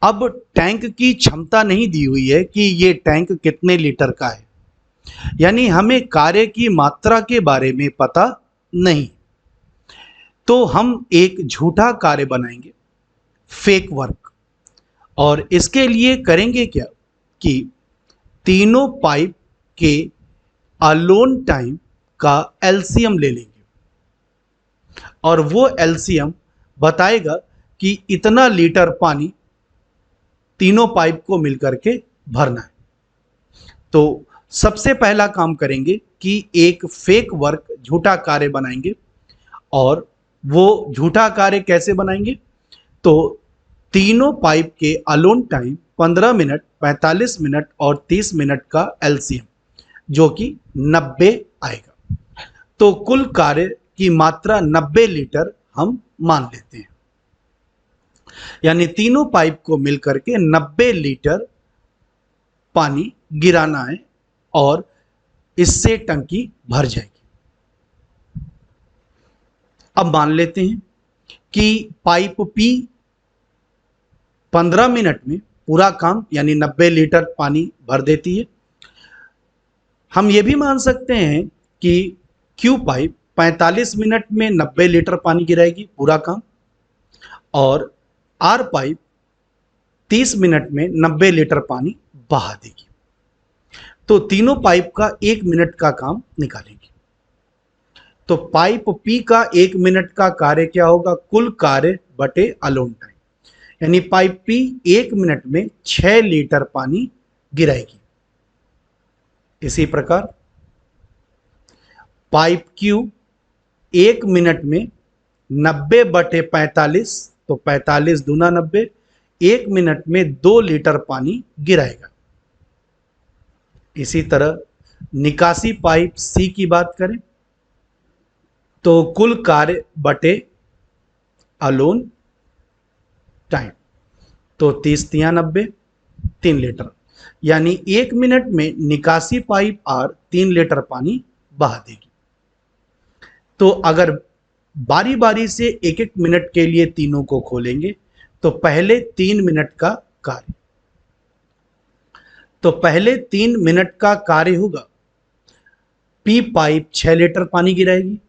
अब टैंक की क्षमता नहीं दी हुई है कि ये टैंक कितने लीटर का है, यानी हमें कार्य की मात्रा के बारे में पता नहीं। तो हम एक झूठा कार्य बनाएंगे, फेक वर्क। और इसके लिए करेंगे क्या कि तीनों पाइप के अलोन टाइम का एलसीएम ले लेंगे और वो एलसीएम बताएगा कि इतना लीटर पानी तीनों पाइप को मिलकर के भरना है। तो सबसे पहला काम करेंगे कि एक फेक वर्क झूठा कार्य बनाएंगे। और वो झूठा कार्य कैसे बनाएंगे? तो तीनों पाइप के अलोन टाइम 15 मिनट, 45 मिनट और 30 मिनट का एलसीएम जो कि 90 आएगा। तो कुल कार्य की मात्रा 90 लीटर हम मान लेते हैं, यानी तीनों पाइप को मिलकर के 90 लीटर पानी गिराना है और इससे टंकी भर जाएगी। अब मान लेते हैं कि पाइप पी 15 मिनट में पूरा काम यानी 90 लीटर पानी भर देती है। हम ये भी मान सकते हैं कि क्यू पाइप 45 मिनट में 90 लीटर पानी गिराएगी, पूरा काम, और आर पाइप 30 मिनट में 90 लीटर पानी बहा देगी। तो तीनों पाइप का 1 मिनट का काम निकालेंगे। तो पाइप पी का 1 मिनट का कार्य क्या होगा? कुल कार्य बटे अलोन टाइम, यानी पाइप पी 1 मिनट में 6 लीटर पानी गिराएगी। इसी प्रकार पाइप क्यू 1 मिनट में 90 बटे 45, तो 45 दूना 90, 1 मिनट में 2 लीटर पानी गिराएगा। इसी तरह निकासी पाइप सी की बात करें तो कुल कार्य बटे अलोन टाइम, तो 30 तिया 90, 3 लीटर, यानी 1 मिनट में निकासी पाइप आर 3 लीटर पानी बहा देगी। तो अगर बारी बारी से एक एक मिनट के लिए तीनों को खोलेंगे तो पहले 3 मिनट का कार्य, तो पहले 3 मिनट का कार्य होगा, पी पाइप 6 लीटर पानी गिराएगी,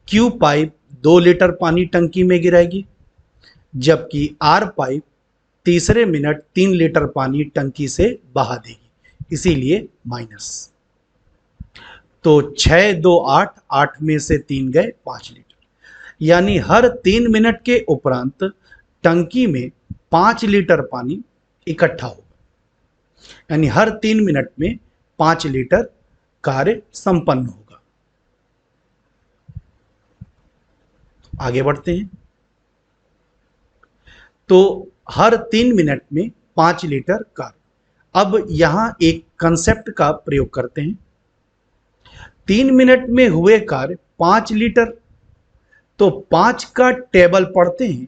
क्यू पाइप 2 लीटर पानी टंकी में गिराएगी, जबकि आर पाइप तीसरे मिनट 3 लीटर पानी टंकी से बहा देगी, इसीलिए माइनस। तो 6 2 8, 8 में से 3 गए 5 लीटर, यानी हर 3 मिनट के उपरांत टंकी में 5 लीटर पानी इकट्ठा होगा, यानी हर 3 मिनट में 5 लीटर कार्य संपन्न होगा। आगे बढ़ते हैं। तो हर 3 मिनट में 5 लीटर कार्य। अब यहां एक कंसेप्ट का प्रयोग करते हैं। 3 मिनट में हुए कार्य 5 लीटर, तो 5 का टेबल पढ़ते हैं,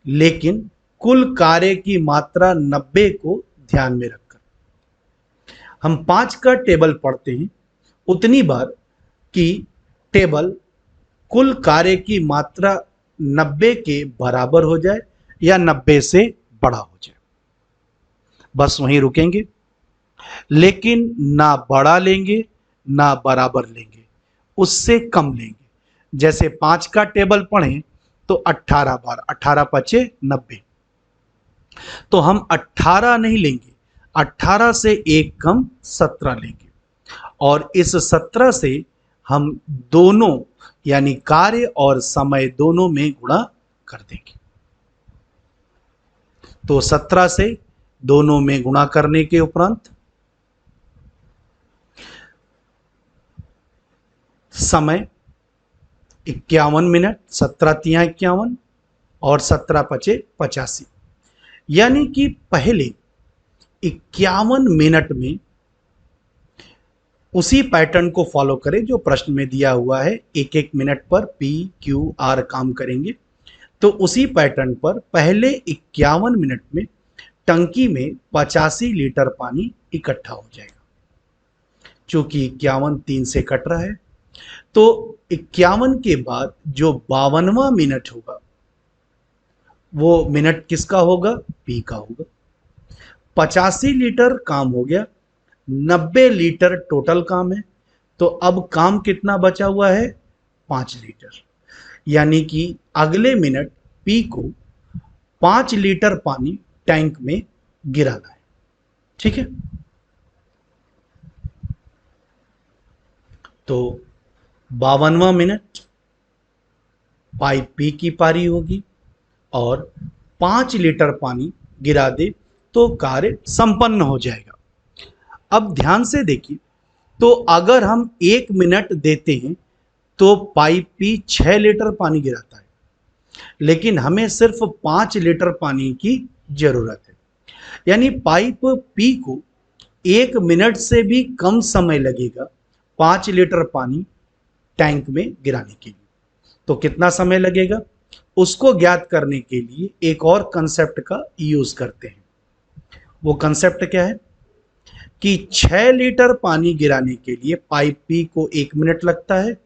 लेकिन कुल कार्य की मात्रा 90 को ध्यान में रखकर हम 5 का टेबल पढ़ते हैं उतनी बार कि टेबल कुल कार्य की मात्रा 90 के बराबर हो जाए या 90 से बड़ा हो जाए, बस वहीं रुकेंगे। लेकिन ना बड़ा लेंगे ना बराबर लेंगे, उससे कम लेंगे। जैसे 5 का टेबल पढ़ें तो 18 बार, 18 पचे 90, तो हम 18 नहीं लेंगे, 18 से एक कम 17 लेंगे, और इस 17 से हम दोनों यानी कार्य और समय दोनों में गुणा कर देंगे। तो 17 से दोनों में गुणा करने के उपरांत समय 51 मिनट, 17 तिया 51 और 17 पचे 85, यानी कि पहले 51 मिनट में उसी पैटर्न को फॉलो करें जो प्रश्न में दिया हुआ है, एक एक मिनट पर पी क्यू आर काम करेंगे। तो उसी पैटर्न पर पहले 51 मिनट में टंकी में 85 लीटर पानी इकट्ठा हो जाएगा। चूंकि 51 3 से कट रहा है, तो 51 के बाद जो 52वां मिनट होगा वो मिनट किसका होगा? पी का होगा। 85 लीटर काम हो गया, 90 लीटर टोटल काम है, तो अब काम कितना बचा हुआ है? 5 लीटर, यानी कि अगले मिनट पी को 5 लीटर पानी टैंक में गिराना है। ठीक है, तो 52वां मिनट पाइप पी की पारी होगी और 5 लीटर पानी गिरा दे तो कार्य संपन्न हो जाएगा। अब ध्यान से देखिए, तो अगर हम 1 मिनट देते हैं तो पाइप पी 6 लीटर पानी गिराता है, लेकिन हमें सिर्फ 5 लीटर पानी की जरूरत है, यानी पाइप पी को 1 मिनट से भी कम समय लगेगा 5 लीटर पानी टैंक में गिराने के लिए। तो कितना समय लगेगा उसको ज्ञात करने के लिए एक और कंसेप्ट का यूज करते हैं। वो कंसेप्ट क्या है कि 6 लीटर पानी गिराने के लिए पाइप पी को 1 मिनट लगता है,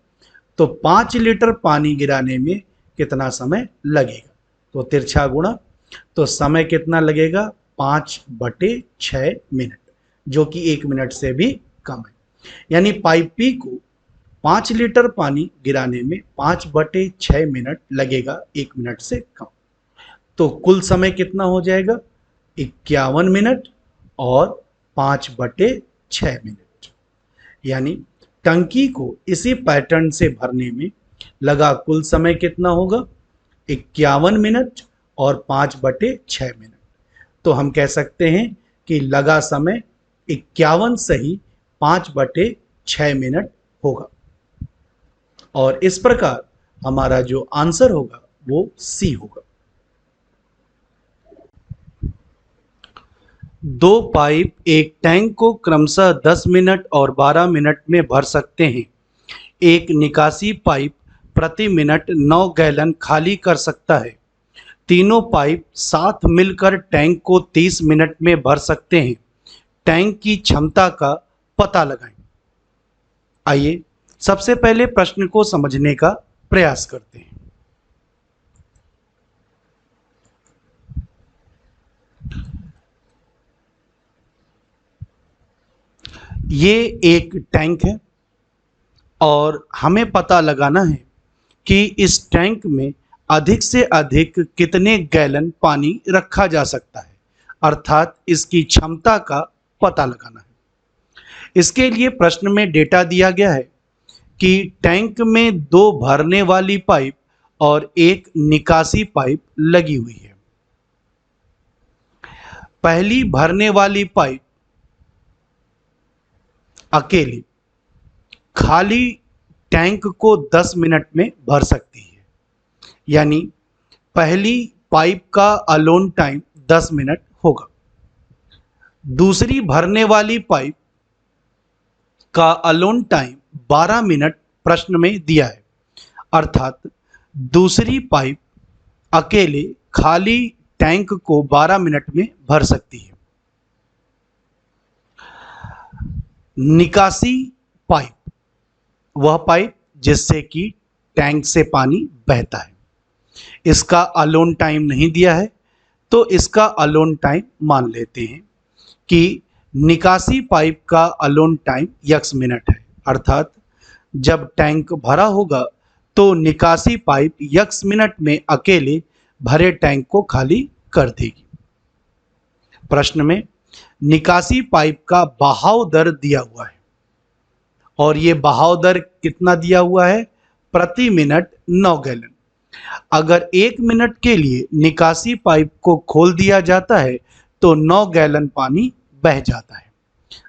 तो 5 लीटर पानी गिराने में कितना समय लगेगा? तो तिरछा गुणा, तो समय कितना लगेगा? 5/6 मिनट, जो कि 1 मिनट से भी कम है। यानी पाइप पी को 5 लीटर पानी गिराने में 5/6 मिनट लगेगा, 1 मिनट से कम। तो कुल समय कितना हो जाएगा? 51 मिनट और 5/6 मिनट। यानी टंकी को इसी पैटर्न से भरने में लगा कुल समय कितना होगा? 51 मिनट और 5/6 मिनट। तो हम कह सकते हैं कि लगा समय 51 सही 5/6 मिनट होगा। और इस प्रकार हमारा जो आंसर होगा वो सी होगा। 2 पाइप एक टैंक को क्रमशः 10 मिनट और 12 मिनट में भर सकते हैं। एक निकासी पाइप प्रति मिनट 9 गैलन खाली कर सकता है। तीनों पाइप साथ मिलकर टैंक को 30 मिनट में भर सकते हैं। टैंक की क्षमता का पता लगाएं। आइए सबसे पहले प्रश्न को समझने का प्रयास करते हैं। ये एक टैंक है और हमें पता लगाना है कि इस टैंक में अधिक से अधिक कितने गैलन पानी रखा जा सकता है, अर्थात इसकी क्षमता का पता लगाना है। इसके लिए प्रश्न में डेटा दिया गया है कि टैंक में 2 भरने वाली पाइप और 1 निकासी पाइप लगी हुई है। पहली भरने वाली पाइप अकेली खाली टैंक को 10 मिनट में भर सकती है। यानी पहली पाइप का अलोन टाइम 10 मिनट होगा। दूसरी भरने वाली पाइप का अलोन टाइम 12 मिनट प्रश्न में दिया है, अर्थात दूसरी पाइप अकेले खाली टैंक को 12 मिनट में भर सकती है। निकासी पाइप वह पाइप जिससे कि टैंक से पानी बहता है। इसका अलोन टाइम नहीं दिया है, तो इसका अलोन टाइम मान लेते हैं कि निकासी पाइप का अलोन टाइम x मिनट है, अर्थात जब टैंक भरा होगा तो निकासी पाइप x मिनट में अकेले भरे टैंक को खाली कर देगी। प्रश्न में निकासी पाइप का बहाव दर दिया हुआ है और ये बहाव दर कितना दिया हुआ है? प्रति मिनट 9 गैलन। अगर 1 मिनट के लिए निकासी पाइप को खोल दिया जाता है तो 9 गैलन पानी बह जाता है।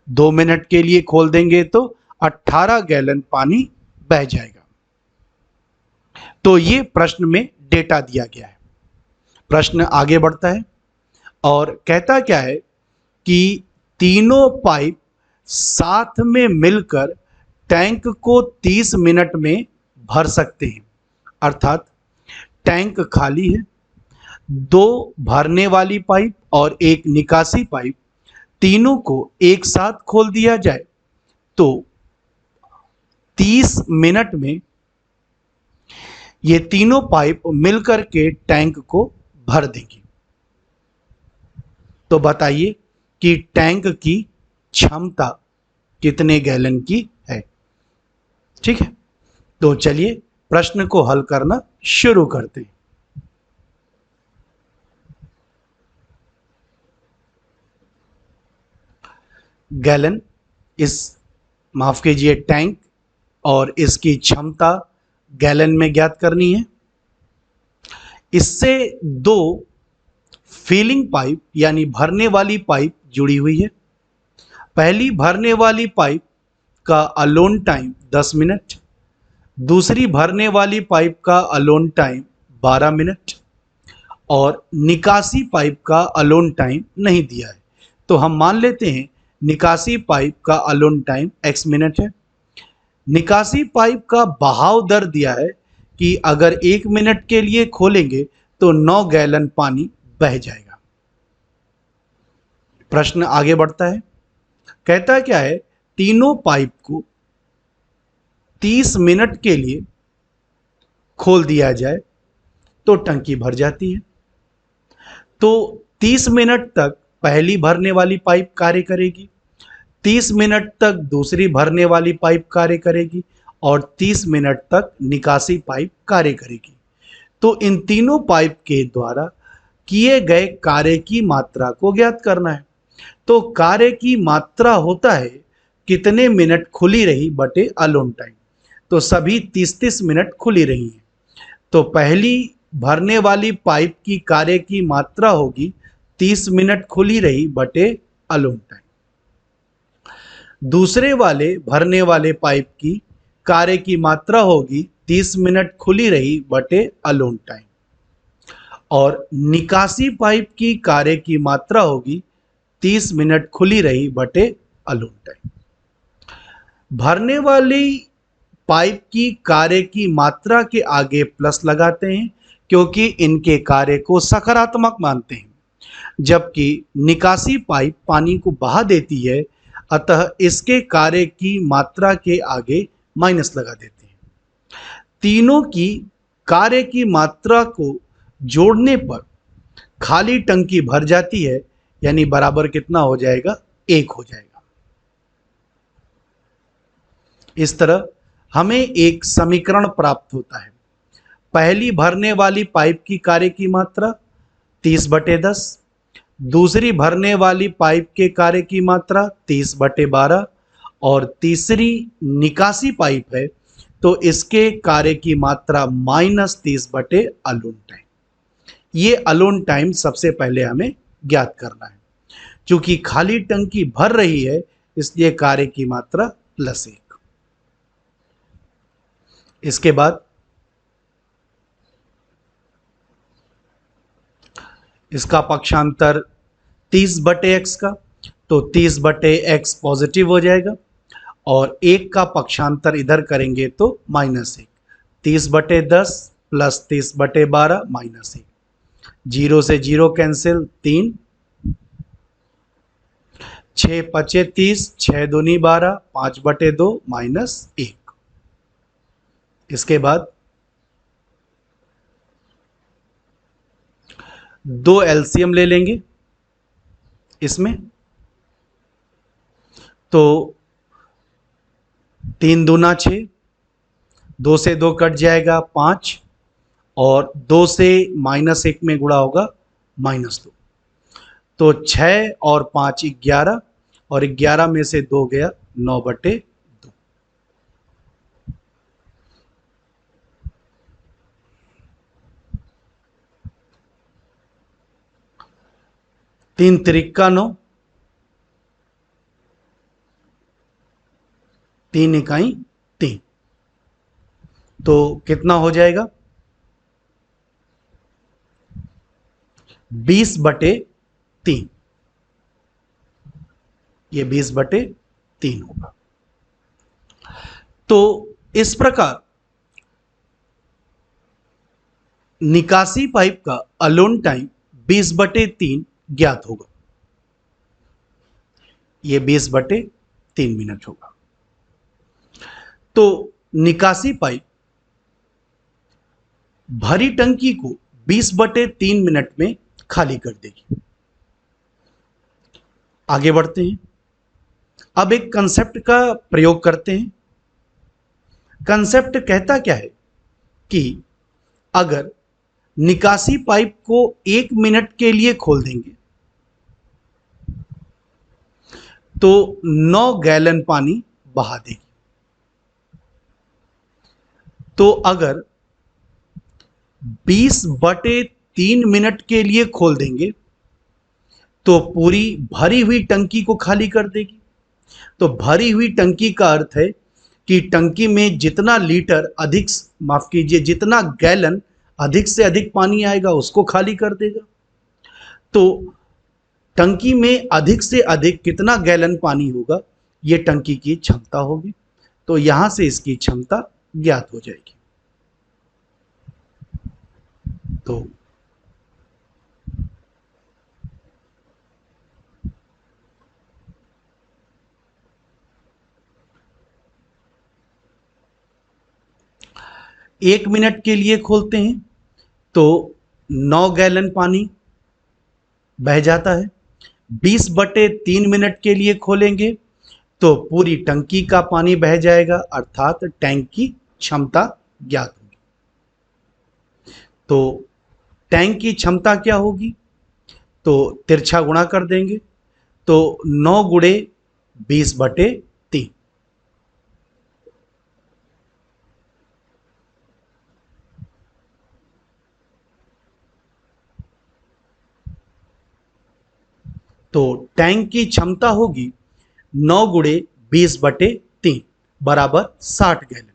2 मिनट के लिए खोल देंगे तो 18 गैलन पानी बह जाएगा। तो ये प्रश्न में डेटा दिया गया है। प्रश्न आगे बढ़ता है और कहता क्या है कि तीनों पाइप साथ में मिलकर टैंक को 30 मिनट में भर सकते हैं, अर्थात टैंक खाली है, 2 भरने वाली पाइप और 1 निकासी पाइप, तीनों को एक साथ खोल दिया जाए तो 30 मिनट में ये तीनों पाइप मिलकर के टैंक को भर देंगी। तो बताइए कि टैंक की क्षमता कितने गैलन की है? ठीक है, तो चलिए प्रश्न को हल करना शुरू करते हैं। गैलन, माफ कीजिए टैंक, और इसकी क्षमता गैलन में ज्ञात करनी है। इससे 2 फिलिंग पाइप यानी भरने वाली पाइप जुड़ी हुई है। पहली भरने वाली पाइप का अलोन टाइम 10 मिनट, दूसरी भरने वाली पाइप का अलोन टाइम 12 मिनट और निकासी पाइप का अलोन टाइम नहीं दिया है, तो हम मान लेते हैं निकासी पाइप का अलोन टाइम x मिनट है। निकासी पाइप का बहाव दर दिया है कि अगर 1 मिनट के लिए खोलेंगे तो 9 गैलन पानी बह जाएगा। प्रश्न आगे बढ़ता है, कहता क्या है? तीनों पाइप को 30 मिनट के लिए खोल दिया जाए तो टंकी भर जाती है। तो 30 मिनट तक पहली भरने वाली पाइप कार्य करेगी, 30 मिनट तक दूसरी भरने वाली पाइप कार्य करेगी और 30 मिनट तक निकासी पाइप कार्य करेगी। तो इन तीनों पाइप के द्वारा किए गए कार्य की मात्रा को ज्ञात करना है। तो कार्य की मात्रा होता है कितने मिनट खुली रही बटे अलोन टाइम। तो सभी 30-30 मिनट खुली रही हैं। तो पहली भरने वाली पाइप की कार्य की मात्रा होगी 30 मिनट खुली रही बटे अलोन टाइम। दूसरे वाले भरने वाले पाइप की कार्य की मात्रा होगी 30 मिनट खुली रही बटे अलोन टाइम। और निकासी पाइप की कार्य की मात्रा होगी 30 मिनट खुली रही बटे अलोन टाइम। भरने वाली पाइप की कार्य की मात्रा के आगे प्लस लगाते हैं क्योंकि इनके कार्य को सकारात्मक मानते हैं, जबकि निकासी पाइप पानी को बहा देती है, अतः इसके कार्य की मात्रा के आगे माइनस लगा देते हैं। तीनों की कार्य की मात्रा को जोड़ने पर खाली टंकी भर जाती है, यानी बराबर कितना हो जाएगा, 1 हो जाएगा। इस तरह हमें एक समीकरण प्राप्त होता है। पहली भरने वाली पाइप की कार्य की मात्रा 30/10, दूसरी भरने वाली पाइप के कार्य की मात्रा 30/12 और तीसरी निकासी पाइप है तो इसके कार्य की मात्रा -30 अलोन टाइम। ये अलोन टाइम सबसे पहले हमें ज्ञात करना है। चूंकि खाली टंकी भर रही है इसलिए कार्य की मात्रा +1। इसके बाद इसका पक्षांतर 30/x का, तो 30/x पॉजिटिव हो जाएगा और 1 का पक्षांतर इधर करेंगे तो -1। 30/10 + 30/12 -1। 0 से 0 कैंसिल, 3, 6 × 30, 6 दूनी 12, 5/2 -1। इसके बाद 2 एलसीएम ले लेंगे इसमें, तो 3 दूना 6, 2 से 2 कट जाएगा 5 और 2 से -1 में गुणा होगा -2। तो 6 और 5 11 और 11 में से 2 गया 9/2। 3 त्रिका 9, 3 इकाई 3, तो कितना हो जाएगा 20/3। ये 20/3 होगा। तो इस प्रकार निकासी पाइप का अलोन टाइम 20/3 ज्ञात होगा। ये 20/3 मिनट होगा। तो निकासी पाइप भरी टंकी को 20/3 मिनट में खाली कर देगी। आगे बढ़ते हैं। अब एक कंसेप्ट का प्रयोग करते हैं। कंसेप्ट कहता क्या है कि अगर निकासी पाइप को 1 मिनट के लिए खोल देंगे तो 9 गैलन पानी बहा देगी। तो अगर 20/3 मिनट के लिए खोल देंगे तो पूरी भरी हुई टंकी को खाली कर देगी। तो भरी हुई टंकी का अर्थ है कि टंकी में जितना लीटर अधिक, माफ कीजिए, जितना गैलन अधिक से अधिक पानी आएगा उसको खाली कर देगा। तो टंकी में अधिक से अधिक कितना गैलन पानी होगा, ये टंकी की क्षमता होगी। तो यहां से इसकी क्षमता ज्ञात हो जाएगी। तो एक मिनट के लिए खोलते हैं तो 9 गैलन पानी बह जाता है। 20/3 मिनट के लिए खोलेंगे तो पूरी टंकी का पानी बह जाएगा, अर्थात टैंक की क्षमता ज्ञात होगी। तो टैंक की क्षमता क्या होगी, तो तिरछा गुणा कर देंगे, तो 9 गुणे 20/3। तो टैंक की क्षमता होगी 9 गुणे 20/3 बराबर 60 गैलन।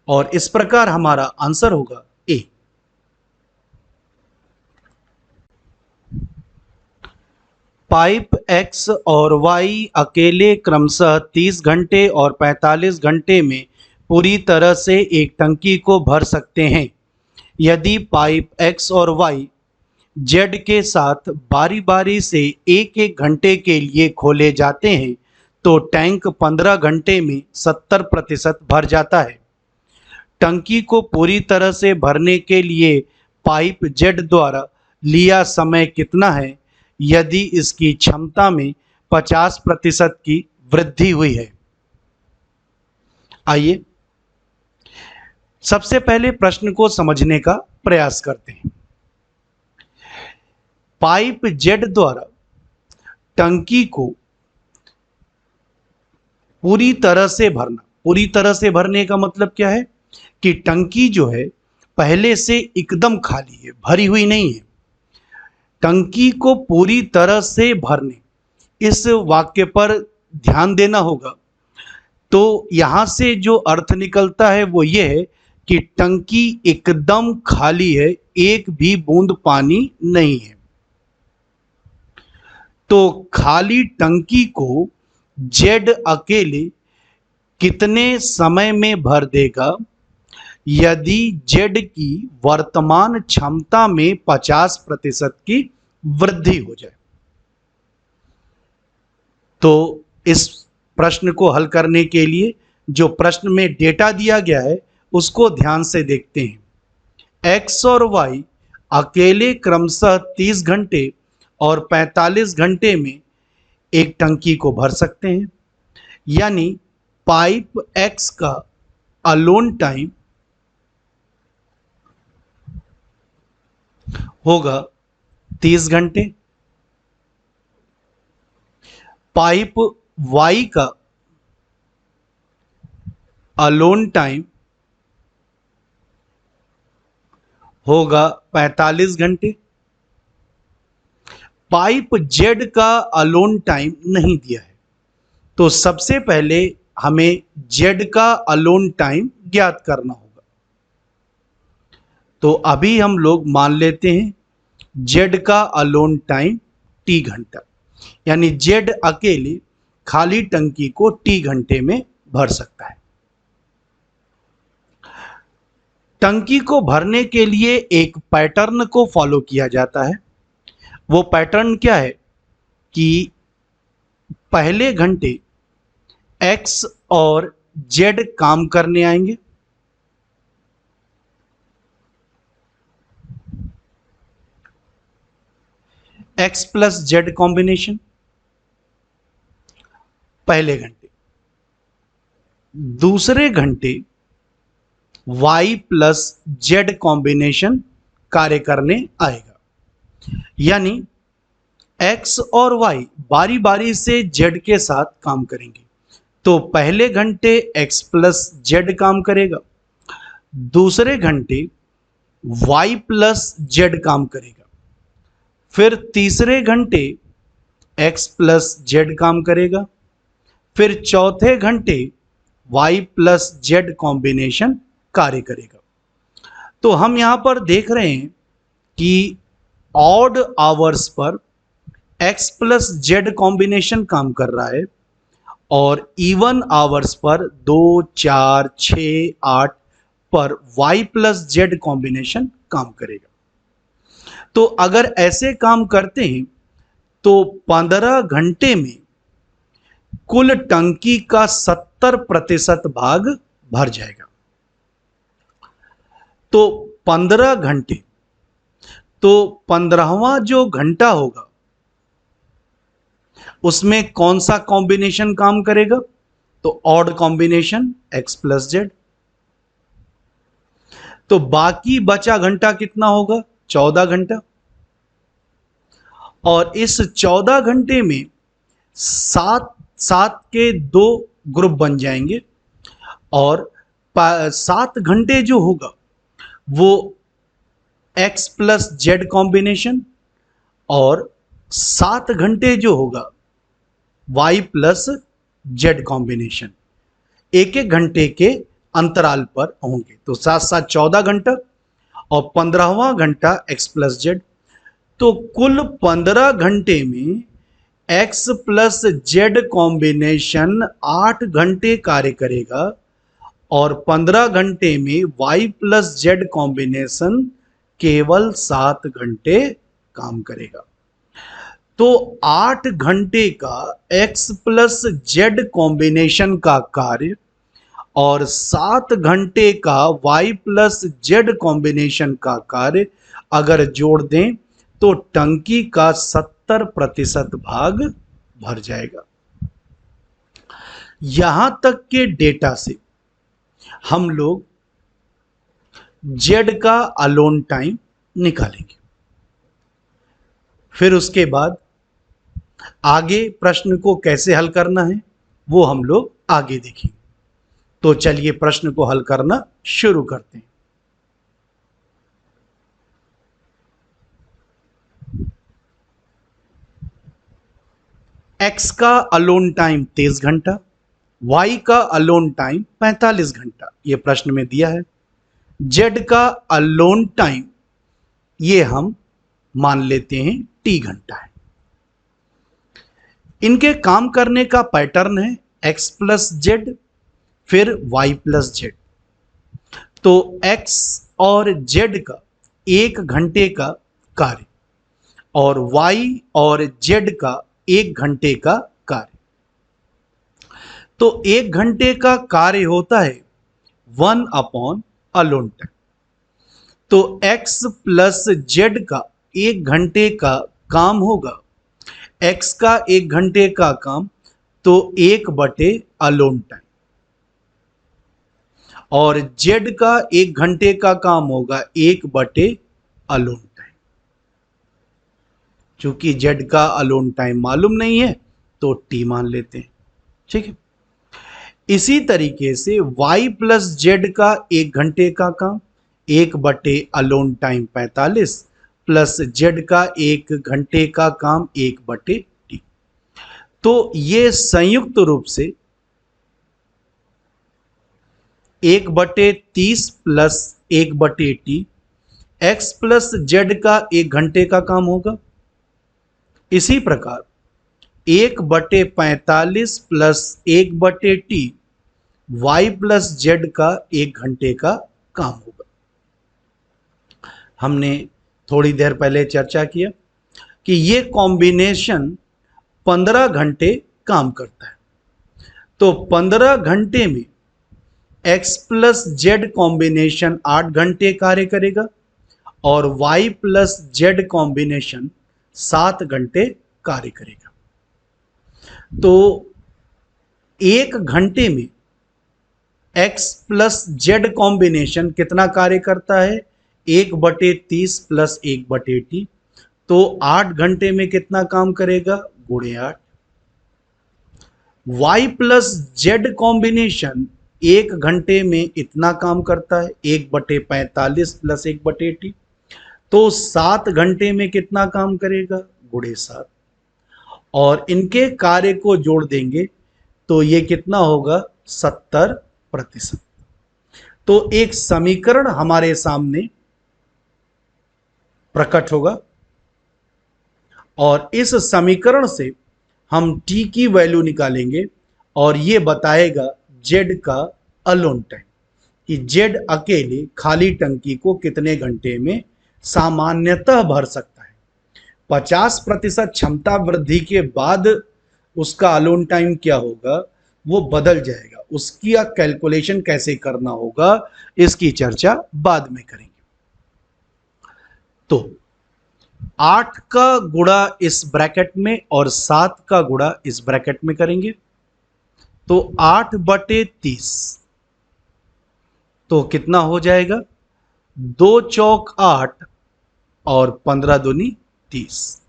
और इस प्रकार हमारा आंसर होगा ए। पाइप एक्स और वाई अकेले क्रमशः 30 घंटे और 45 घंटे में पूरी तरह से एक टंकी को भर सकते हैं। यदि पाइप एक्स और वाई जेड के साथ बारी बारी से एक एक घंटे के लिए खोले जाते हैं तो टैंक 15 घंटे में 70% भर जाता है। टंकी को पूरी तरह से भरने के लिए पाइप जेड द्वारा लिया समय कितना है यदि इसकी क्षमता में 50% की वृद्धि हुई है। आइए सबसे पहले प्रश्न को समझने का प्रयास करते हैं। पाइप जेड द्वारा टंकी को पूरी तरह से भरना, पूरी तरह से भरने का मतलब क्या है कि टंकी जो है पहले से एकदम खाली है, भरी हुई नहीं है। टंकी को पूरी तरह से भरने, इस वाक्य पर ध्यान देना होगा। तो यहां से जो अर्थ निकलता है वो ये है कि टंकी एकदम खाली है, एक भी बूंद पानी नहीं है। तो खाली टंकी को जेड अकेले कितने समय में भर देगा यदि जेड की वर्तमान क्षमता में 50% की वृद्धि हो जाए। तो इस प्रश्न को हल करने के लिए जो प्रश्न में डेटा दिया गया है उसको ध्यान से देखते हैं। एक्स और वाई अकेले क्रमशः 30 घंटे और 45 घंटे में एक टंकी को भर सकते हैं, यानी पाइप एक्स का अलोन टाइम होगा 30 घंटे, पाइप वाई का अलोन टाइम होगा 45 घंटे। पाइप जेड का अलोन टाइम नहीं दिया है, तो सबसे पहले हमें जेड का अलोन टाइम ज्ञात करना होगा। तो अभी हम लोग मान लेते हैं जेड का अलोन टाइम टी घंटा, यानी जेड अकेले खाली टंकी को टी घंटे में भर सकता है। टंकी को भरने के लिए एक पैटर्न को फॉलो किया जाता है। वो पैटर्न क्या है कि पहले घंटे एक्स और जेड काम करने आएंगे, एक्स प्लस जेड कॉम्बिनेशन पहले घंटे। दूसरे घंटे वाई प्लस जेड कॉम्बिनेशन कार्य करने आएगा, यानी एक्स और वाई बारी बारी से जेड के साथ काम करेंगे। तो पहले घंटे एक्स प्लस जेड काम करेगा, दूसरे घंटे वाई प्लस जेड काम करेगा, फिर तीसरे घंटे एक्स प्लस जेड काम करेगा, फिर चौथे घंटे वाई प्लस जेड कॉम्बिनेशन कार्य करेगा। तो हम यहां पर देख रहे हैं कि odd hours per x plus Z combination काम कर रहा है और इवन आवर्स पर 2, 4, 6, 8 पर वाई प्लस जेड कॉम्बिनेशन काम करेगा। तो अगर ऐसे काम करते हैं तो 15 घंटे में कुल टंकी का 70% भाग भर जाएगा। तो 15 घंटे, तो 15वां जो घंटा होगा उसमें कौन सा कॉम्बिनेशन काम करेगा? तो odd combination x plus Z. तो बाकी बचा घंटा कितना होगा? 14 घंटा। और इस 14 घंटे में सात सात के दो ग्रुप बन जाएंगे और 7 घंटे जो होगा वो x प्लस जेड कॉम्बिनेशन और 7 घंटे जो होगा y प्लस जेड कॉम्बिनेशन एक एक घंटे के अंतराल पर होंगे। तो 7 7 14 घंटा और 15वां घंटा x प्लस जेड। तो कुल 15 घंटे में x प्लस जेड कॉम्बिनेशन 8 घंटे कार्य करेगा और 15 घंटे में y प्लस जेड कॉम्बिनेशन केवल 7 घंटे काम करेगा। तो 8 घंटे का x प्लस जेड कॉम्बिनेशन का कार्य और 7 घंटे का y प्लस जेड कॉम्बिनेशन का कार्य अगर जोड़ दें तो टंकी का 70% भाग भर जाएगा। यहां तक के डेटा से हम लोग जेड का अलोन टाइम निकालेंगे। फिर उसके बाद आगे प्रश्न को कैसे हल करना है वो हम लोग आगे देखेंगे। तो चलिए प्रश्न को हल करना शुरू करते हैं। x का अलोन टाइम 23 घंटा, y का अलोन टाइम 45 घंटा, यह प्रश्न में दिया है। z का अलोन टाइम ये हम मान लेते हैं t घंटा है। इनके काम करने का पैटर्न है x प्लस जेड फिर y प्लस जेड। तो x और z का 1 घंटे का कार्य और y और z का 1 घंटे का कार्य। तो 1 घंटे का कार्य होता है 1 अपॉन अलोन टाइम। तो x प्लस जेड का 1 घंटे का काम होगा x का 1 घंटे का काम तो 1 बटे अलोन टाइम और z का 1 घंटे का काम होगा 1 बटे अलोन टाइम। चूंकि z का अलोन टाइम मालूम नहीं है तो t मान लेते हैं। ठीक है। इसी तरीके से y प्लस जेड का 1 घंटे का काम 1 बटे अलोन टाइम 45 प्लस जेड का 1 घंटे का काम 1 बटे टी। तो ये संयुक्त रूप से 1 बटे 30 प्लस 1 बटे टी x प्लस जेड का 1 घंटे का काम होगा। इसी प्रकार 1 बटे 45 प्लस 1 बटे टी y प्लस जेड का 1 घंटे का काम होगा। हमने थोड़ी देर पहले चर्चा किया कि ये कॉम्बिनेशन 15 घंटे काम करता है। तो 15 घंटे में x प्लस जेड कॉम्बिनेशन 8 घंटे कार्य करेगा और y प्लस जेड कॉम्बिनेशन 7 घंटे कार्य करेगा। तो 1 घंटे में x प्लस जेड कॉम्बिनेशन कितना कार्य करता है? 1 बटे 30 प्लस 1 बटे टी। तो 8 घंटे में कितना काम करेगा? गुणे 8। y प्लस जेड कॉम्बिनेशन 1 घंटे में इतना काम करता है 1 बटे 45 प्लस 1 बटे टी। तो 7 घंटे में कितना काम करेगा? गुणे 7। और इनके कार्य को जोड़ देंगे तो ये कितना होगा? 70%। तो एक समीकरण हमारे सामने प्रकट होगा और इस समीकरण से हम t की वैल्यू निकालेंगे और ये बताएगा z का अलोन टाइम कि z अकेले खाली टंकी को कितने घंटे में सामान्यतः भर सकता है। 50% क्षमता वृद्धि के बाद उसका अलोन टाइम क्या होगा वो बदल जाएगा। उसकी कैलकुलेशन कैसे करना होगा इसकी चर्चा बाद में करेंगे। तो 8 का गुणा इस ब्रैकेट में और 7 का गुणा इस ब्रैकेट में करेंगे तो 8/30, तो कितना हो जाएगा? 2 चौक 8 और 15 दूनी 30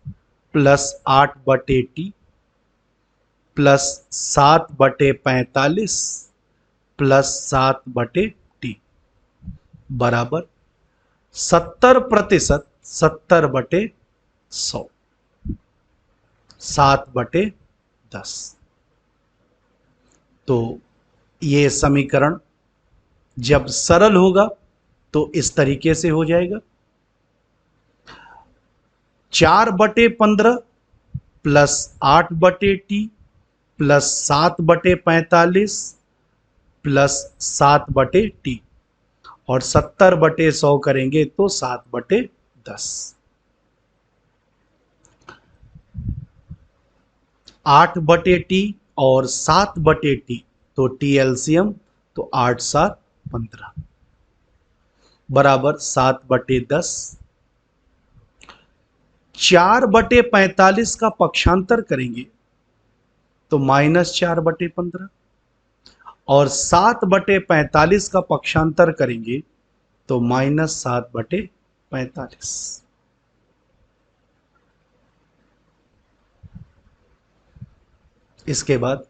plus 8/t plus 7/45 plus 7/t बराबर 70%, 70/100, 7/10। तो ये समीकरण जब सरल होगा तो इस तरीके से हो जाएगा। 4/15 plus 8/t plus 7/45 plus 7/t और 70/100 करेंगे तो 7/10। 8/t और 7/t तो टी एलसीएम, तो 8×7=15 बराबर 7/10। 4/45 का पक्षांतर करेंगे तो -4/15 और 7/45 का पक्षांतर करेंगे तो -7/45। इसके बाद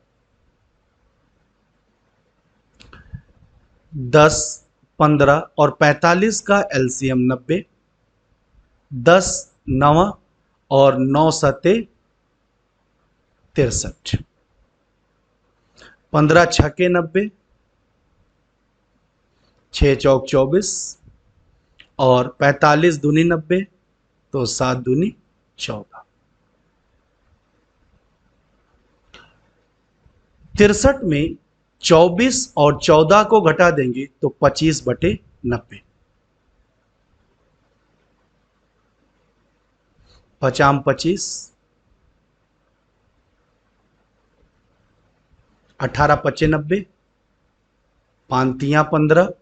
10, 15 और 45 का एलसीएम 90, 10 9 और 9 7 63, 15 छके 90, 6 चौक 24 और 45 दूनी 90 तो 7 दूनी 14। 63 में 24 और 14 को घटा देंगे तो 25/90, 50-25, 18×5 = 90, 5×3 = 15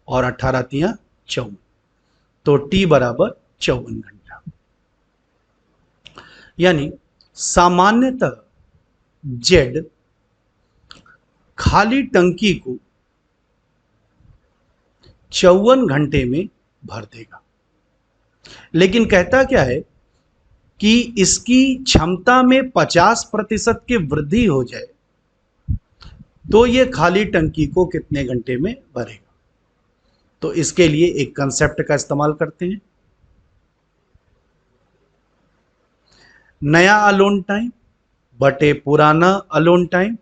और 18×3 = 54, तो टी बराबर 54 घंटा। यानी सामान्यतः जेड खाली टंकी को 54 घंटे में भर देगा, लेकिन कहता क्या है कि इसकी क्षमता में 50% की वृद्धि हो जाए तो ये खाली टंकी को कितने घंटे में भरेगा। तो इसके लिए एक कंसेप्ट का इस्तेमाल करते हैं, नया अलोन टाइम बटे पुराना अलोन टाइम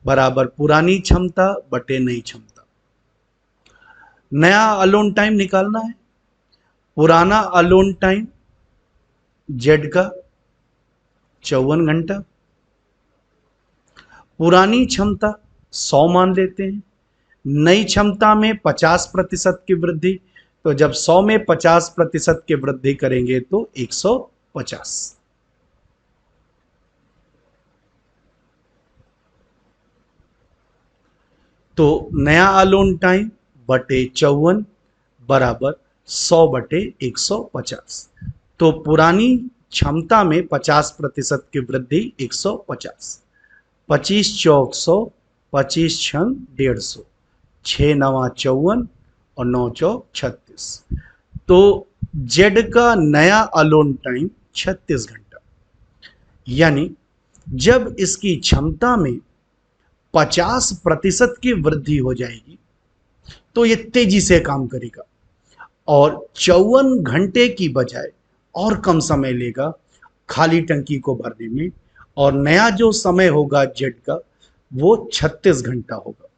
बराबर पुरानी क्षमता बटे नई क्षमता। नया अलोन टाइम निकालना है, पुराना अलोन टाइम जेड का 54 घंटा, पुरानी क्षमता 100 मान लेते हैं, नई क्षमता में 50% की वृद्धि, तो जब 100 में 50% की वृद्धि करेंगे तो 150। तो नया अलोन टाइम बटे 54 बराबर 100/150। तो पुरानी क्षमता में 50% की वृद्धि 150, 25 चौक 100, 25 छंग 150, 6 9 54 और 9 चौक 36। तो जेड का नया अलोन टाइम 36 घंटा। यानी जब इसकी क्षमता में 50% की वृद्धि हो जाएगी तो ये तेजी से काम करेगा और 54 घंटे की बजाय और कम समय लेगा खाली टंकी को भरने में, और नया जो समय होगा जेड का वो 36 घंटा होगा।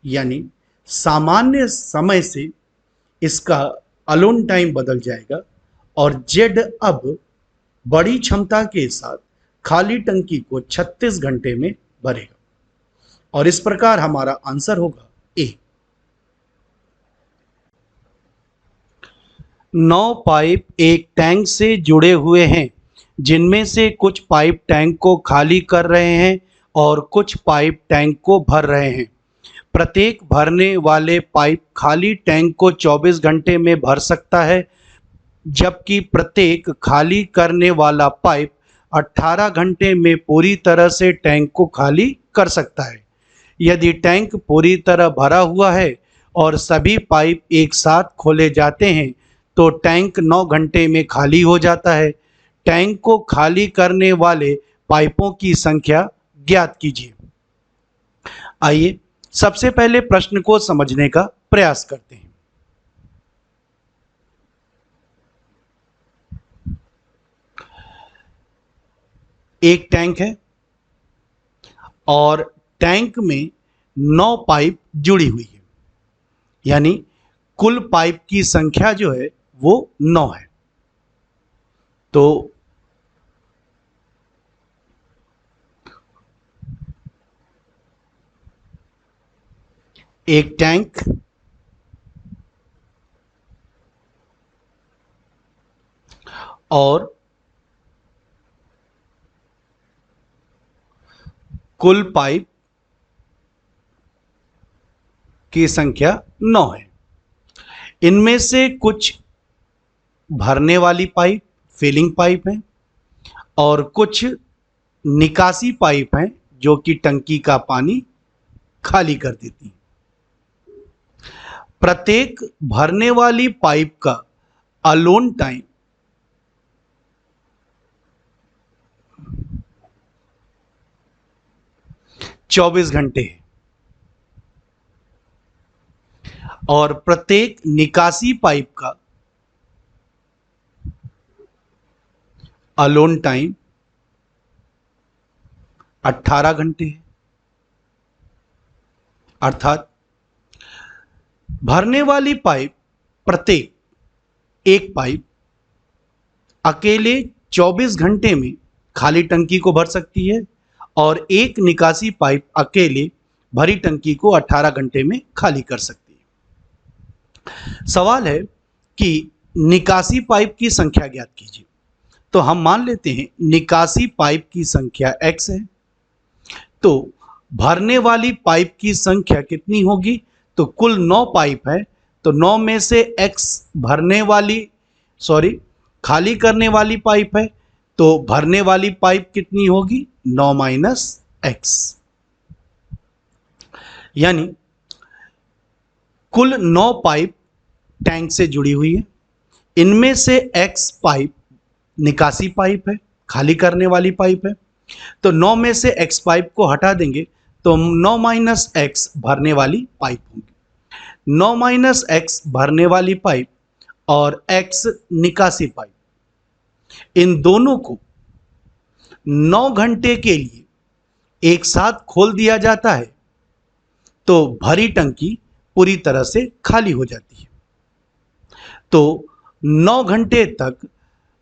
यानी सामान्य समय से इसका अलोन टाइम बदल जाएगा और जेड अब बड़ी क्षमता के साथ खाली टंकी को 36 घंटे में भरेगा, और इस प्रकार हमारा आंसर होगा ए। 9 पाइप एक टैंक से जुड़े हुए हैं, जिनमें से कुछ पाइप टैंक को खाली कर रहे हैं और कुछ पाइप टैंक को भर रहे हैं। प्रत्येक भरने वाले पाइप खाली टैंक को 24 घंटे में भर सकता है। जबकि प्रत्येक खाली करने वाला पाइप 18 घंटे में पूरी तरह से टैंक को खाली कर सकता है। यदि टैंक पूरी तरह भरा हुआ है और सभी पाइप एक साथ खोले जाते हैं तो टैंक 9 घंटे में खाली हो जाता है। टैंक को खाली करने वाले पाइपों की संख्या ज्ञात कीजिए। आइए सबसे पहले प्रश्न को समझने का प्रयास करते हैं। एक टैंक है और टैंक में 9 पाइप जुड़ी हुई है, यानी कुल पाइप की संख्या जो है वो 9 है। तो एक टैंक और कुल पाइप की संख्या 9 है। इनमें से कुछ भरने वाली पाइप फिलिंग पाइप हैं और कुछ निकासी पाइप हैं जो कि टंकी का पानी खाली कर देती हैं। प्रत्येक भरने वाली पाइप का अलोन टाइम 24 घंटे है और प्रत्येक निकासी पाइप का अलोन टाइम 18 घंटे है। अर्थात भरने वाली पाइप प्रत्येक एक पाइप अकेले 24 घंटे में खाली टंकी को भर सकती है और एक निकासी पाइप अकेले भरी टंकी को 18 घंटे में खाली कर सकती है। सवाल है कि निकासी पाइप की संख्या ज्ञात कीजिए। तो हम मान लेते हैं निकासी पाइप की संख्या x है, तो भरने वाली पाइप की संख्या कितनी होगी? तो कुल 9 पाइप है, तो 9 में से x खाली करने वाली पाइप है, तो भरने वाली पाइप कितनी होगी? 9 माइनस x, यानी कुल 9 पाइप टैंक से जुड़ी हुई है। इनमें से x पाइप निकासी पाइप है, खाली करने वाली पाइप है, तो 9 में से x पाइप को हटा देंगे तो 9 माइनस x भरने वाली पाइप होंगी। 9 माइनस x भरने वाली पाइप और x निकासी पाइप, इन दोनों को 9 घंटे के लिए एक साथ खोल दिया जाता है तो भरी टंकी पूरी तरह से खाली हो जाती है। तो 9 घंटे तक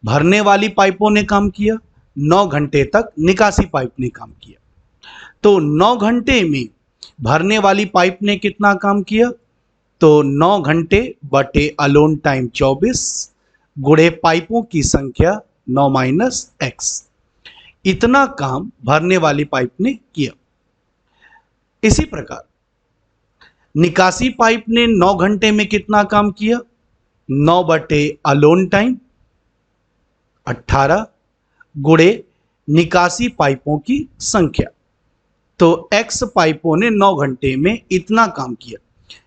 भरने वाली पाइपों ने काम किया, 9 घंटे तक निकासी पाइप ने काम किया। तो 9 घंटे में भरने वाली पाइप ने कितना काम किया? तो 9 घंटे बटे अलोन टाइम 24 गुणे पाइपों की संख्या 9 माइनस x, इतना काम भरने वाली पाइप ने किया। इसी प्रकार निकासी पाइप ने 9 घंटे में कितना काम किया? 9 बटे अलोन टाइम 18 गुणे निकासी पाइपों की संख्या। तो x पाइपों ने 9 घंटे में इतना काम किया,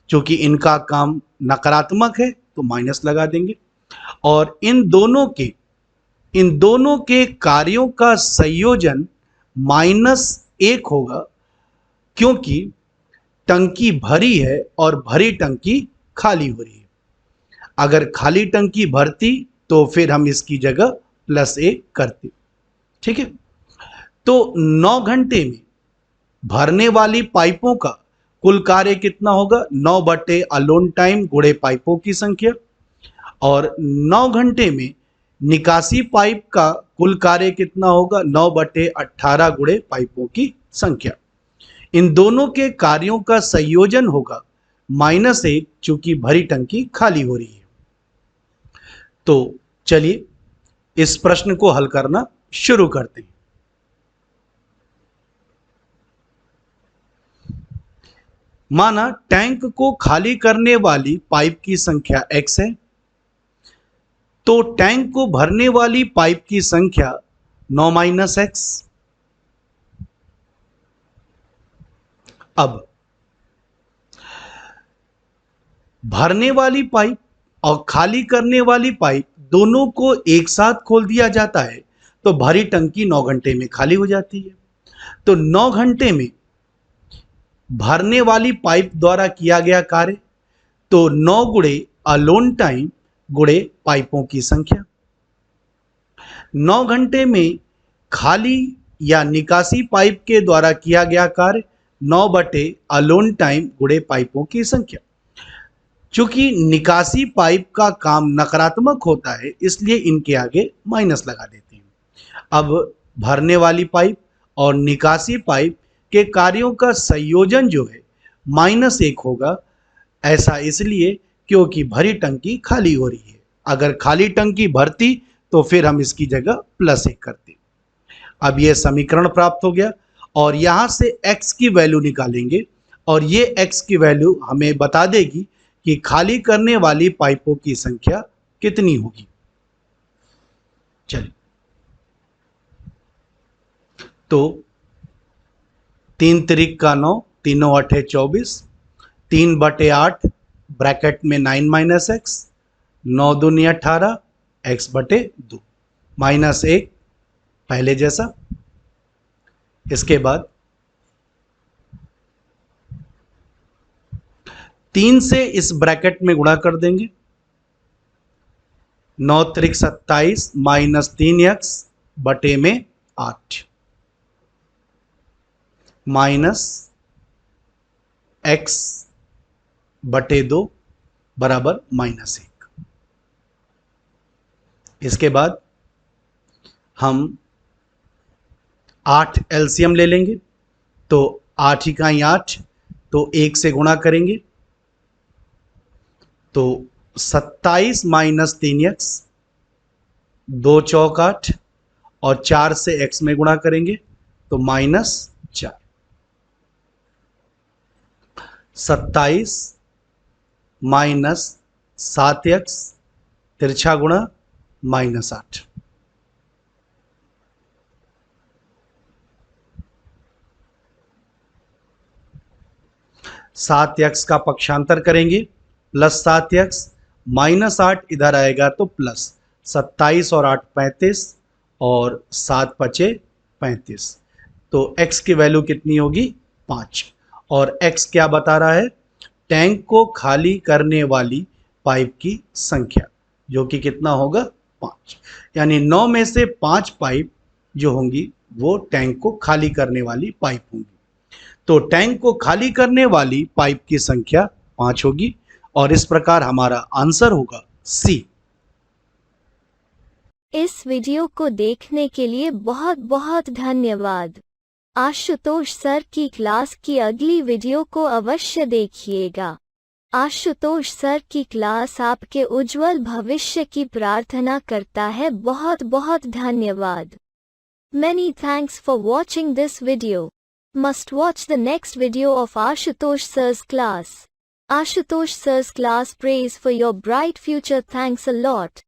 क्योंकि इनका काम नकारात्मक है तो माइनस लगा देंगे, और इन दोनों के कार्यों का संयोजन -1 होगा, क्योंकि टंकी भरी है और भरी टंकी खाली हो रही है। अगर खाली टंकी भरती तो फिर हम इसकी जगह +1 करते। ठीक है, तो 9 घंटे में भरने वाली पाइपों का कुल कार्य कितना होगा? 9 बटे अलोन टाइम गुणे पाइपों की संख्या, और 9 घंटे में निकासी पाइप का कुल कार्य कितना होगा? 9 बटे 18 गुणे पाइपों की संख्या। इन दोनों के कार्यों का संयोजन होगा -1, चूंकि भरी टंकी खाली हो रही है। तो चलिए इस प्रश्न को हल करना शुरू करते हैं। माना टैंक को खाली करने वाली पाइप की संख्या x है, तो टैंक को भरने वाली पाइप की संख्या 9 माइनस एक्स। अब भरने वाली पाइप और खाली करने वाली पाइप दोनों को एक साथ खोल दिया जाता है तो भरी टंकी 9 घंटे में खाली हो जाती है। तो 9 घंटे में भरने वाली पाइप द्वारा किया गया कार्य, तो 9 गुणे अलोन टाइम गुणे पाइपों की संख्या। 9 घंटे में खाली या निकासी पाइप के द्वारा किया गया कार्य 9 बटे अलोन टाइम गुणे पाइपों की संख्या। चूंकि निकासी पाइप का काम नकारात्मक होता है इसलिए इनके आगे माइनस लगा देते हैं। अब भरने वाली पाइप और निकासी पाइप के कार्यों का संयोजन जो है -1 होगा। ऐसा इसलिए क्योंकि भरी टंकी खाली हो रही है। अगर खाली टंकी भरती तो फिर हम इसकी जगह +1 करते। अब यह समीकरण प्राप्त हो गया और यहां से x की वैल्यू निकालेंगे और ये x की वैल्यू हमें बता देगी कि खाली करने वाली पाइपों की संख्या कितनी होगी। चलिए, तो 3 त्रिक का 9, तीनों 8 24, 3 बटे 8 ब्रैकेट में 9 माइनस एक्स, 9 दूनी 18 x बटे 2 -1 पहले जैसा। इसके बाद 3 से इस ब्रैकेट में गुणा कर देंगे, 9 त्रिक 27 -3x बटे में 8 माइनस x बटे 2 बराबर -1। इसके बाद हम 8 एलसीएम ले लेंगे, तो 8 इकाई 8, तो 1 से गुणा करेंगे तो 27 -3x, 2 चौक 8 और 4 से x में गुणा करेंगे तो -4। 27 -7x तिरछा गुणा -8। (7x) का पक्षांतर करेंगे +7x, -8 इधर आएगा तो प्लस 27 और 8 35 और 7 पचे 35। तो x की वैल्यू कितनी होगी 5। और x क्या बता रहा है, टैंक को खाली करने वाली पाइप की संख्या, जो कि कितना होगा 5। यानी 9 में से 5 पाइप जो होंगी वो टैंक को खाली करने वाली पाइप होंगी। तो टैंक को खाली करने वाली पाइप की संख्या 5 होगी और इस प्रकार हमारा आंसर होगा C। इस वीडियो को देखने के लिए बहुत बहुत धन्यवाद। आशुतोष सर की क्लास की अगली वीडियो को अवश्य देखिएगा। आशुतोष सर की क्लास आपके उज्जवल भविष्य की प्रार्थना करता है। बहुत बहुत धन्यवाद। Many thanks for watching this video. Must watch the next video of Ashutosh sir's class. Ashutosh sir's class prays for your bright future. Thanks a lot.